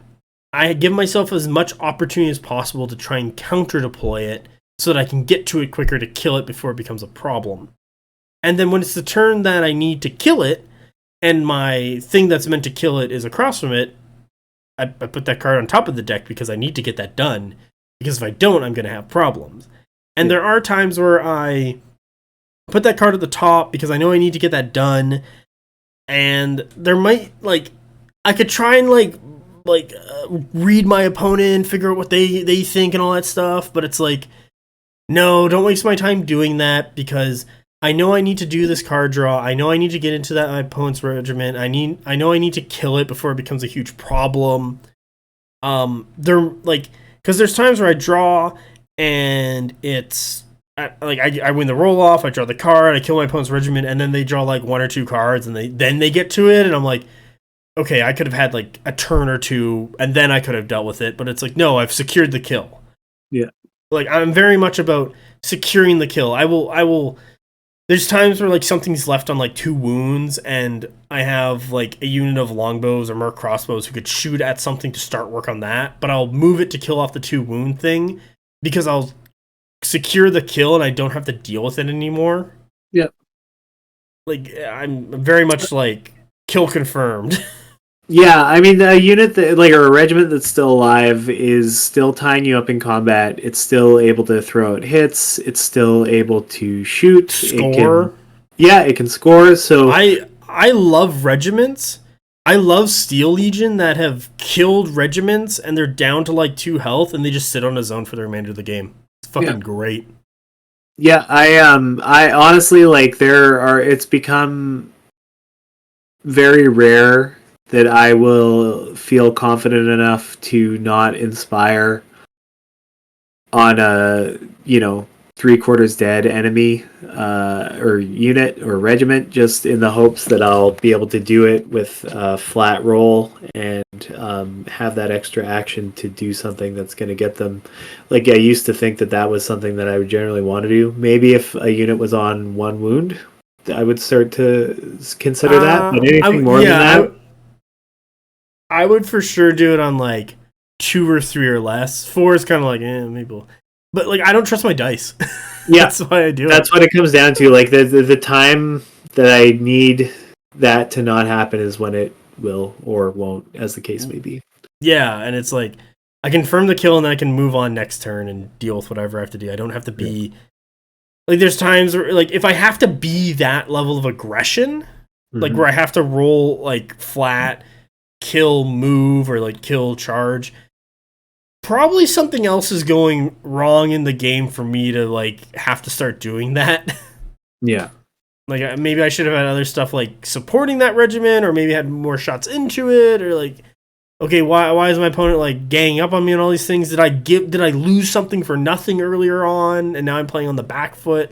I give myself as much opportunity as possible to try and counter deploy it, so that I can get to it quicker to kill it before it becomes a problem. And then when it's the turn that I need to kill it, and my thing that's meant to kill it is across from it, I put that card on top of the deck because I need to get that done. Because if I don't, I'm going to have problems. And there are times where I put that card at the top because I know I need to get that done. And there might, I could try and, read my opponent, figure out what they think and all that stuff. But it's no, don't waste my time doing that because I know I need to do this card draw. I know I need to get into my opponent's regiment. I know I need to kill it before it becomes a huge problem. Because there's times where I draw and it's I win the roll off, I draw the card, I kill my opponent's regiment, and then they draw one or two cards, and they get to it, and I'm like, okay, I could have had a turn or two, and then I could have dealt with it, but it's no, I've secured the kill. Yeah, I'm very much about securing the kill. I will. There's times where something's left on 2 wounds, and I have a unit of longbows or merc crossbows who could shoot at something to start work on that, but I'll move it to kill off the 2 wound thing because I'll secure the kill and I don't have to deal with it anymore. Yeah. I'm very much kill confirmed. Yeah, I mean, a unit that, or a regiment that's still alive is still tying you up in combat. It's still able to throw out hits. It's still able to shoot. Score. It can score. So I love regiments. I love Steel Legion that have killed regiments and they're down to 2 health and they just sit on a zone for the remainder of the game. It's fucking great. Yeah, I honestly it's become very rare that I will feel confident enough to not inspire on a, 3/4 dead enemy or unit or regiment, just in the hopes that I'll be able to do it with a flat roll and have that extra action to do something that's going to get them. I used to think that was something that I would generally want to do. Maybe if a unit was on 1 wound, I would start to consider that. But anything more than that... I would for sure do it on 2 or 3 or less. 4 is kind of maybe. But I don't trust my dice. Yeah, that's why I do it. That's what it comes down to. The time that I need that to not happen is when it will or won't, as the case may be. Yeah, and it's I confirm the kill and then I can move on next turn and deal with whatever I have to do. I don't have to be there's times where if I have to be that level of aggression, where I have to roll flat. Kill, move, or kill, charge. Probably something else is going wrong in the game for me to have to start doing that. Yeah. Maybe I should have had other stuff supporting that regiment, or maybe had more shots into it, or okay, why is my opponent ganging up on me and all these things? Did I lose something for nothing earlier on, and now I'm playing on the back foot?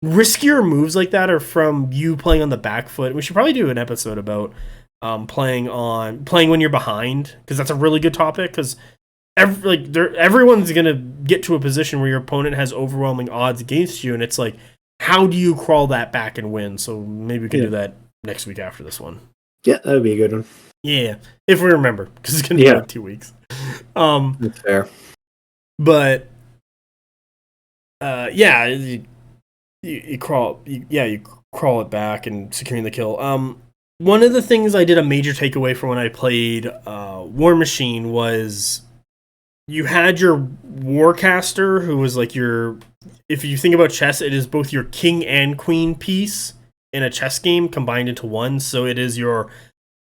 Riskier moves like that are from you playing on the back foot. We should probably do an episode about playing when you're behind, because that's a really good topic, because everyone's gonna get to a position where your opponent has overwhelming odds against you, and it's how do you crawl that back and win? So maybe we can do that next week after this one. Yeah, that would be a good one. Yeah, if we remember, because it's gonna be 2 weeks. That's fair. But you crawl it back and securing the kill. One of the things I did a major takeaway from when I played War Machine was you had your Warcaster, who was like your, if you think about chess, it is both your king and queen piece in a chess game combined into one. So it is your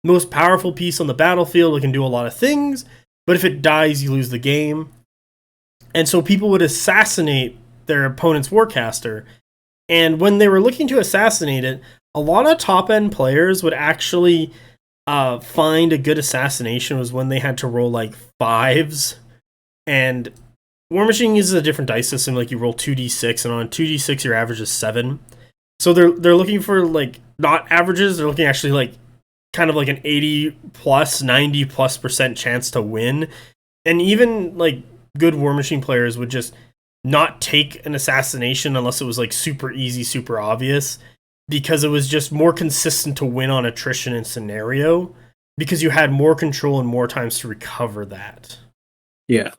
most powerful piece on the battlefield. It can do a lot of things, but if it dies, you lose the game. And so people would assassinate their opponent's Warcaster. And when they were looking to assassinate it, a lot of top-end players would actually find a good assassination was when they had to roll like 5s. And War Machine uses a different dice system, like you roll 2d6, and on 2d6 your average is 7. So they're looking for like not averages, they're looking actually like kind of like an 80 plus 90 plus % chance to win. And even like good War Machine players would just not take an assassination unless it was like super easy, super obvious, because it was just more consistent to win on attrition and scenario because you had more control and more times to recover that. Yeah.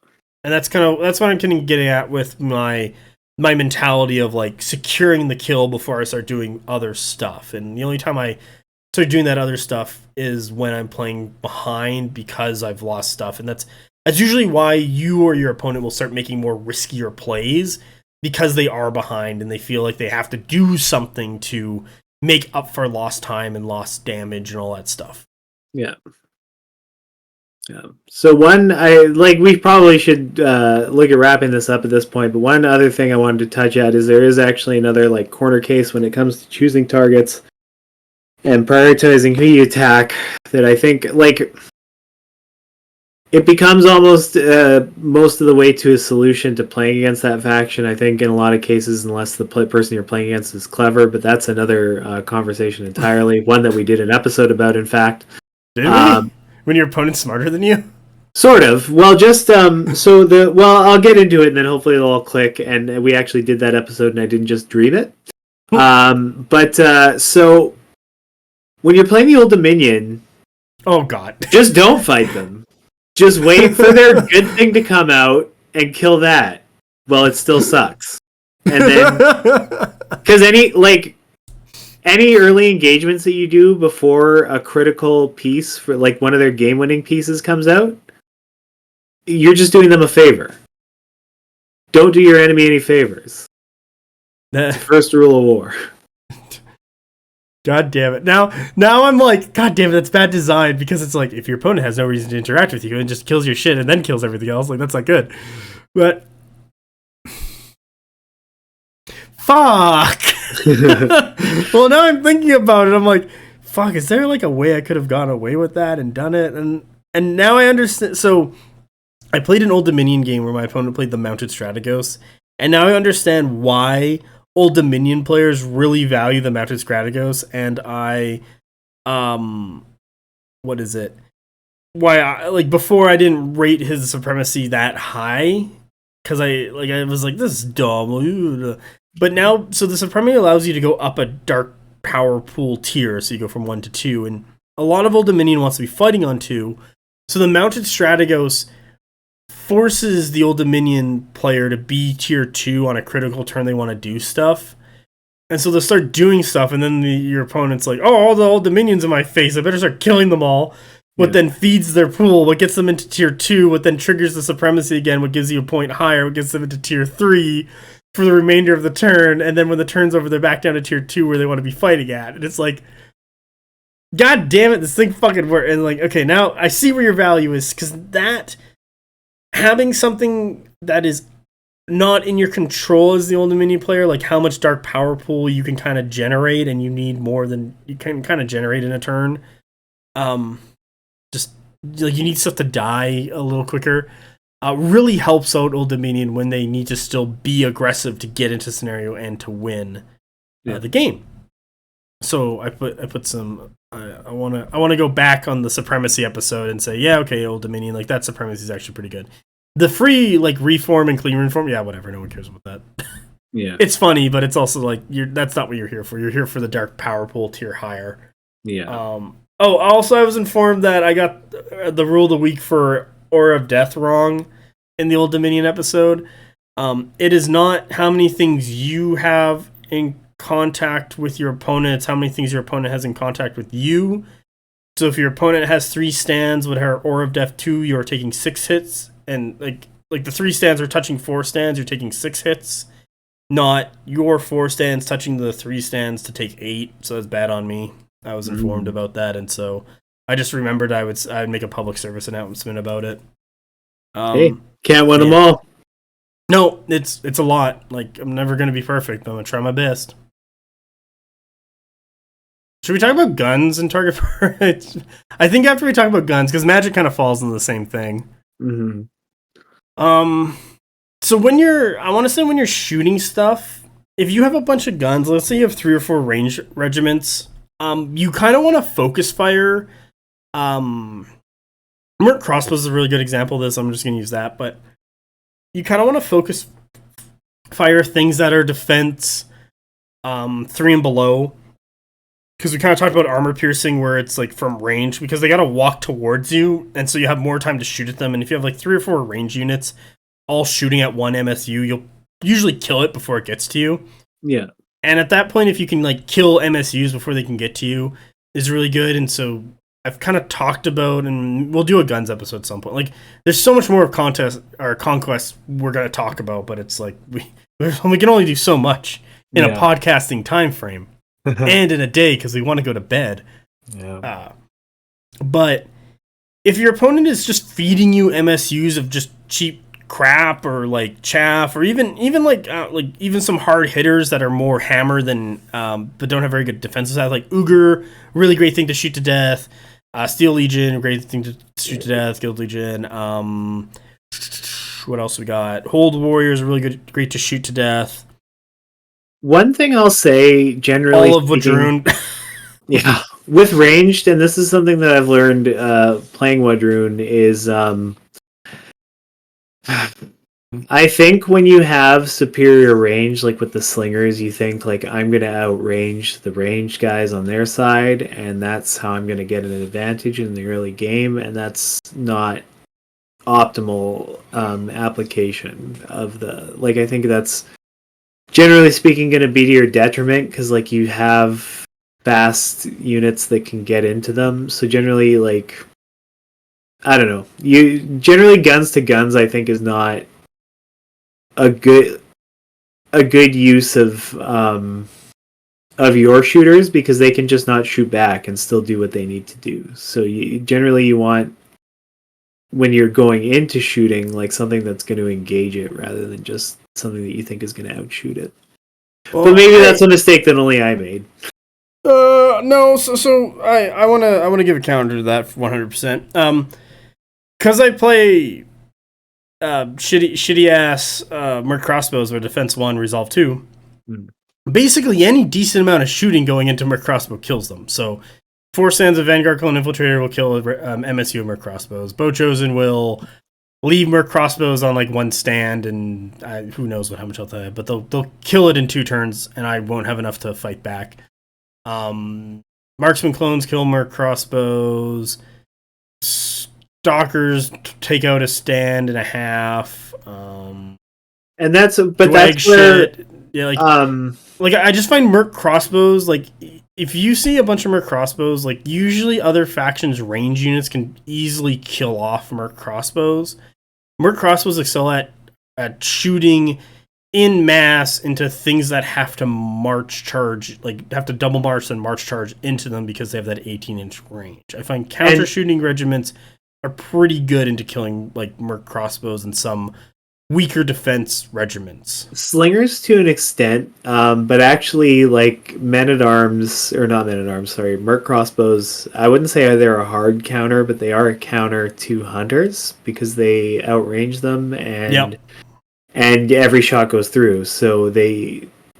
And that's what I'm kind of getting at with my mentality of like securing the kill before I start doing other stuff. And the only time I start doing that other stuff is when I'm playing behind because I've lost stuff. And that's usually why you or your opponent will start making more riskier plays, because they are behind and they feel like they have to do something to make up for lost time and lost damage and all that stuff. Yeah. So we probably should look at wrapping this up at this point, but one other thing I wanted to touch at is there is actually another like corner case when it comes to choosing targets and prioritizing who you attack that I think like it becomes almost most of the way to a solution to playing against that faction, I think, in a lot of cases, unless the person you're playing against is clever, but that's another conversation entirely, one that we did an episode about, in fact. Did we? When your opponent's smarter than you? Sort of. Well, just I'll get into it and then hopefully it'll all click. And we actually did that episode and I didn't just dream it. So when you're playing the Old Dominion, oh god, just don't fight them. Just wait for their good thing to come out and kill that. Well, it still sucks. And then because any early engagements that you do before a critical piece for like one of their game-winning pieces comes out, you're just doing them a favor. Don't do your enemy any favors. That's the first rule of war. God damn it. Now I'm like, god damn it, that's bad design, because it's like if your opponent has no reason to interact with you and just kills your shit and then kills everything else, like that's not good. But fuck. Well, now I'm thinking about it. I'm like, fuck, is there like a way I could have gone away with that and done it? And now I understand. So I played an Old Dominion game where my opponent played the Mounted Strategos, and now I understand why Old Dominion players really value the Mounted Strategos, and what is it? Why like before I didn't rate his supremacy that high because I was like, this is dumb. But now, so the supremacy allows you to go up a dark power pool tier, so you go from 1 to 2, and a lot of Old Dominion wants to be fighting on 2, so the Mounted Strategos forces the Old Dominion player to be tier 2 on a critical turn they want to do stuff, and so they'll start doing stuff, and then your opponent's like, oh, all the Old Dominions in my face, I better start killing them all, what then feeds their pool, what gets them into tier 2, what then triggers the supremacy again, what gives you a point higher, what gets them into tier 3, for the remainder of the turn, and then when the turn's over, they're back down to tier 2 where they want to be fighting at. And it's like, god damn it, this thing fucking works. And like, okay, now I see where your value is, because that, having something that is not in your control as the Old Dominion player, like how much dark power pool you can kind of generate, and you need more than you can kind of generate in a turn. Just like you need stuff to die a little quicker. Really helps out Old Dominion when they need to still be aggressive to get into scenario and to win the game. So I put some. I want to go back on the supremacy episode and say, yeah, okay, Old Dominion, like that supremacy is actually pretty good. The free like reform and clean reform, yeah, whatever, no one cares about that. Yeah, it's funny, but it's also like that's not what you're here for. You're here for the dark power pool tier higher. Yeah. Oh, also I was informed that I got the rule of the week for Aura of Death wrong in the Old Dominion episode. It is not how many things you have in contact with your opponent, it's how many things your opponent has in contact with you. So if your opponent has 3 stands with her Aura of Death 2, you're taking 6 hits, and like the 3 stands are touching 4 stands, you're taking 6 hits. Not your 4 stands touching the 3 stands to take 8. So that's bad on me. I was informed about that, and so I just remembered I'd make a public service announcement about it. Hey, can't win them all. No, it's a lot. Like, I'm never gonna be perfect, but I'm gonna try my best. Should we talk about guns and target practice? I think after we talk about guns, because Magic kind of falls into the same thing. Mm-hmm. So when you're shooting stuff, if you have a bunch of guns, let's say you have 3 or 4 range regiments, you kind of want to focus fire. Merc crossbows is a really good example of this. I'm just going to use that, but you kind of want to focus fire things that are defense 3 and below. Because we kind of talked about armor piercing where it's like from range, because they got to walk towards you, and so you have more time to shoot at them. And if you have like 3 or 4 range units all shooting at one MSU, you'll usually kill it before it gets to you. Yeah. And at that point, if you can like kill MSUs before they can get to you, is really good. And so I've kind of talked about, and we'll do a guns episode at some point. Like, there's so much more of Conquest we're gonna talk about, but it's like we can only do so much in a podcasting time frame. And in a day, because we want to go to bed. Yeah. But if your opponent is just feeding you MSUs of just cheap crap or like chaff, or even like even some hard hitters that are more hammer than but don't have very good defensive stats, like Uger, really great thing to shoot to death. Steel Legion, great thing to shoot to death. Guild Legion. What else we got? Hold Warriors, really great to shoot to death. One thing I'll say, generally, all of Wadroon. Yeah, with ranged, and this is something that I've learned playing Wadroon, is I think when you have superior range, like with the slingers, you think like, I'm going to outrange the ranged guys on their side, and that's how I'm going to get an advantage in the early game, and that's not optimal application of the, like, I think that's generally speaking going to be to your detriment, because like you have fast units that can get into them. So generally, like, I don't know, you generally guns to guns, I think, is not a good use of your shooters, because they can just not shoot back and still do what they need to do. So you want, when you're going into shooting, like something that's going to engage it rather than just something that you think is going to outshoot it. Well, but maybe that's a mistake that only I made. No. So I wanna give a counter to that 100%. Because I play shitty ass Merc crossbows or Defense 1 Resolve 2. Basically, any decent amount of shooting going into Merc crossbow kills them. So 4 stands of Vanguard Clone Infiltrator will kill MSU Merc crossbows. Bow Chosen will leave Merc crossbows on like 1 stand, and who knows how much health I have, but they'll kill it in 2 turns, and I won't have enough to fight back. Marksman clones kill Merc crossbows. Stalkers take out a stand and a half. And that's where shit. Yeah, like I just find Merc crossbows, like, if you see a bunch of Merc crossbows, like, usually other factions' range units can easily kill off Merc crossbows. Merc crossbows excel at shooting in mass into things that have to march charge, like have to double march and march charge into them, because they have that 18-inch range. I find counter shooting regiments are pretty good into killing like Merc crossbows and some weaker defense regiments. Slingers to an extent, but actually, like, Merc crossbows, I wouldn't say they're a hard counter, but they are a counter to hunters, because they outrange them, and every shot goes through, so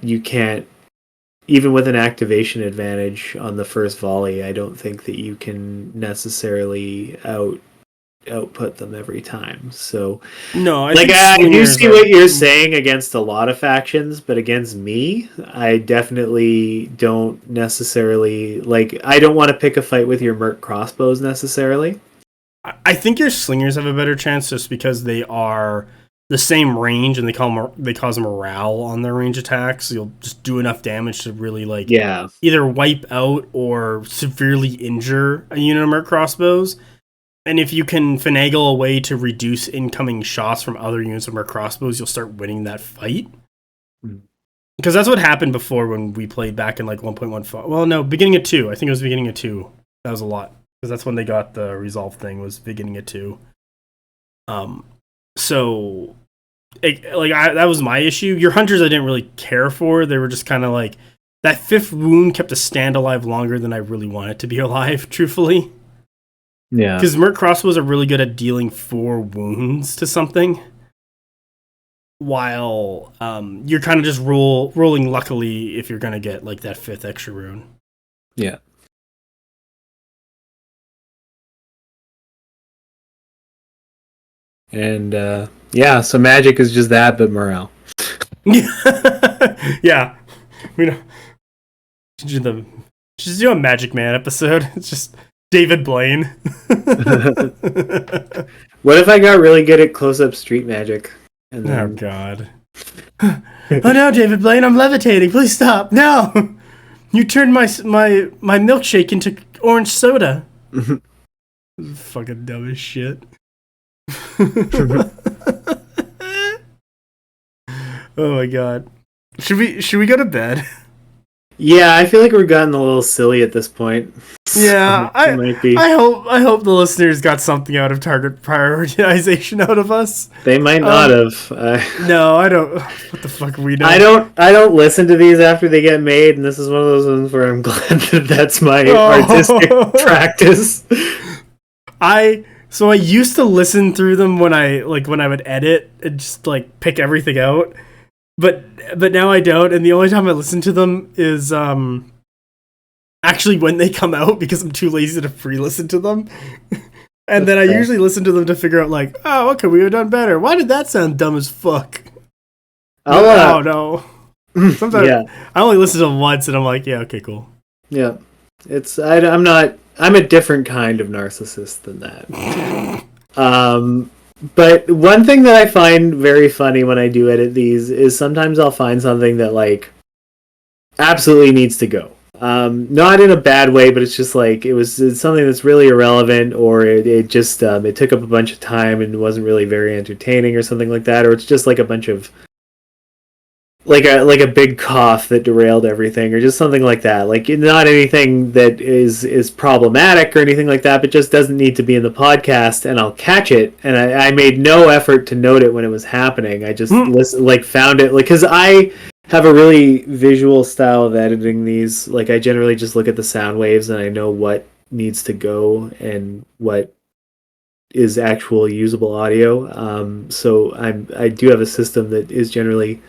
you can't, even with an activation advantage on the first volley, I don't think that you can necessarily output them every time. So no, I do see what you're saying against a lot of factions, but against me, I definitely don't necessarily, like, I don't want to pick a fight with your Merc crossbows necessarily. I think your slingers have a better chance, just because they're the same range, and they cause morale on their range attacks. So you'll just do enough damage to really like either wipe out or severely injure a unit of merc crossbows. And if you can finagle a way to reduce incoming shots from other units of merc crossbows, you'll start winning that fight. Because that's what happened before when we played back in like 1.15. Well, no, beginning of 2. I think it was beginning of 2. That was a lot. Because that's when they got the resolve thing, was beginning of 2. So, that was my issue. Your hunters I didn't really care for. They were just kind of like, that 5th wound kept a stand alive longer than I really wanted to be alive, truthfully. Yeah. Because merc crossbows are really good at dealing 4 wounds to something. While you're kind of just rolling luckily if you're going to get like that 5th extra rune. Yeah. And so magic is just that, but morale. Yeah. We know. Just do a Magic Man episode. It's just David Blaine. What if I got really good at close-up street magic? And then... Oh, God. Oh, no, David Blaine, I'm levitating. Please stop. No! You turned my milkshake into orange soda. Fucking dumb as shit. Oh, my God. Should we go to bed? Yeah, I feel like we're gotten a little silly at this point. Yeah, It might be. I hope the listeners got something out of target prioritization out of us. They might not have. No, I don't. What the fuck we know? I don't listen to these after they get made, and this is one of those ones where I'm glad that that's my artistic practice. So I used to listen through them when I would edit and just like pick everything out. But now I don't, and the only time I listen to them is actually when they come out, because I'm too lazy to pre-listen to them. And then I usually listen to them to figure out like, oh, what could we have done better? Why did that sound dumb as fuck? Oh no. Sometimes I only listen to them once and I'm like, yeah, okay, cool. Yeah. I'm a different kind of narcissist than that. But one thing that I find very funny when I do edit these is sometimes I'll find something that like absolutely needs to go. Not in a bad way, but it's just like it's something that's really irrelevant, or it just it took up a bunch of time and wasn't really very entertaining or something like that, or it's just like a bunch of like a big cough that derailed everything, or just something like that. Like not anything that is problematic or anything like that, but just doesn't need to be in the podcast, and I'll catch it. And I made no effort to note it when it was happening. I just found it, like, because I have a really visual style of editing these. Like I generally just look at the sound waves and I know what needs to go and what is actual usable audio. So I do have a system that is generally,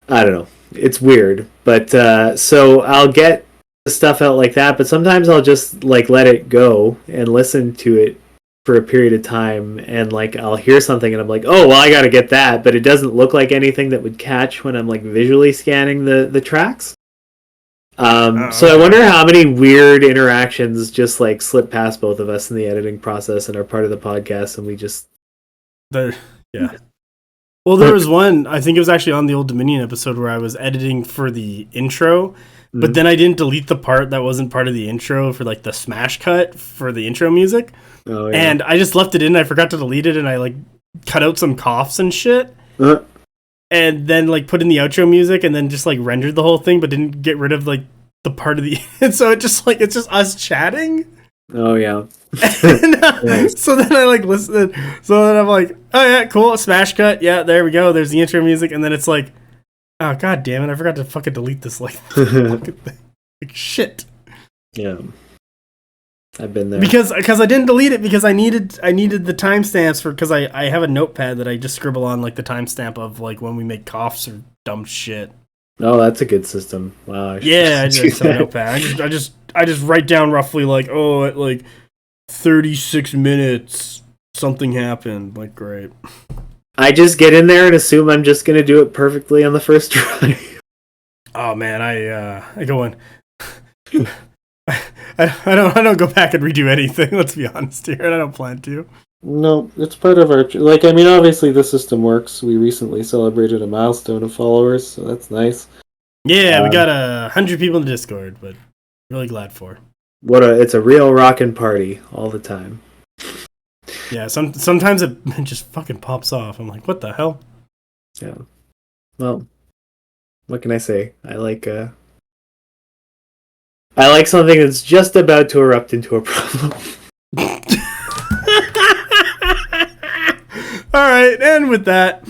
I don't know, it's weird, but so I'll get the stuff out like that, but sometimes I'll just like let it go and listen to it for a period of time, and like I'll hear something and I'm like, oh well, I gotta get that, but it doesn't look like anything that would catch when I'm like visually scanning the tracks. So I wonder how many weird interactions just like slip past both of us in the editing process and are part of the podcast, and we just Well, there was one, I think it was actually on the Old Dominion episode, where I was editing for the intro, but then I didn't delete the part that wasn't part of the intro for like the smash cut for the intro music. Oh, yeah. And I just left it in, I forgot to delete it, and I like cut out some coughs and shit. And then like put in the outro music and then just like rendered the whole thing, but didn't get rid of like the part of the and so it just like it's just us chatting. Oh yeah. And, so then I like listened. So then I'm like, oh yeah, cool, smash cut. Yeah, there we go. There's the intro music, and then it's like, oh god damn it, I forgot to fucking delete this like fucking thing. Like shit. Yeah. I've been there. Because I didn't delete it because I needed the timestamps for, because I have a notepad that I just scribble on like the timestamp of like when we make coughs or dumb shit. Oh, that's a good system. Wow. I just have a notepad. I just write down roughly like, oh, at like 36 minutes something happened. Like, great. I just get in there and assume I'm just gonna do it perfectly on the first try. Oh man, I go in. I don't go back and redo anything. Let's be honest here, and I don't plan to. No, it's part of our like. I mean, obviously the system works. We recently celebrated a milestone of followers, so that's nice. Yeah, we got 100 people in the Discord, but really glad for. It's a real rockin' party all the time. Yeah, sometimes it just fucking pops off. I'm like, what the hell? Yeah. Well, what can I say? I like something that's just about to erupt into a problem. All right, and with that,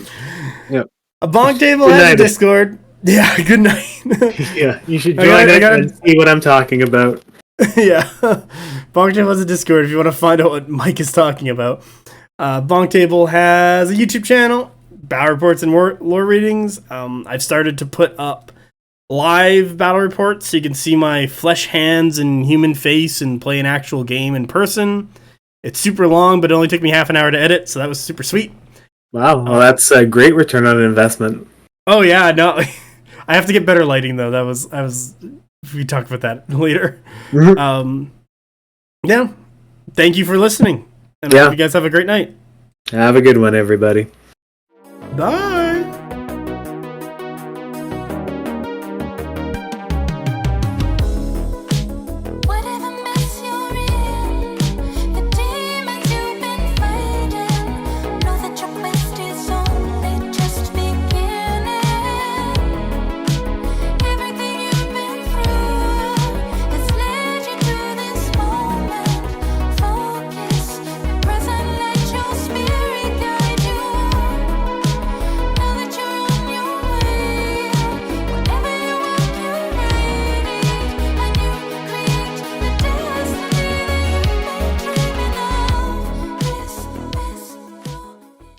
Yep. a BonkTable Good has a night. Discord. Yeah, good night. Yeah, you should I join gotta- it and see what I'm talking about. Yeah, BonkTable has a Discord if you want to find out what Mike is talking about. BonkTable has a YouTube channel, battle reports and lore readings. I've started to put up live battle reports so you can see my flesh hands and human face and play an actual game in person. It's super long, but it only took me half an hour to edit, so that was super sweet. Wow, well, that's a great return on investment. Oh yeah, no, I have to get better lighting though. I was. We talk about that later. Yeah. Thank you for listening, and I hope you guys have a great night. Have a good one, everybody. Bye.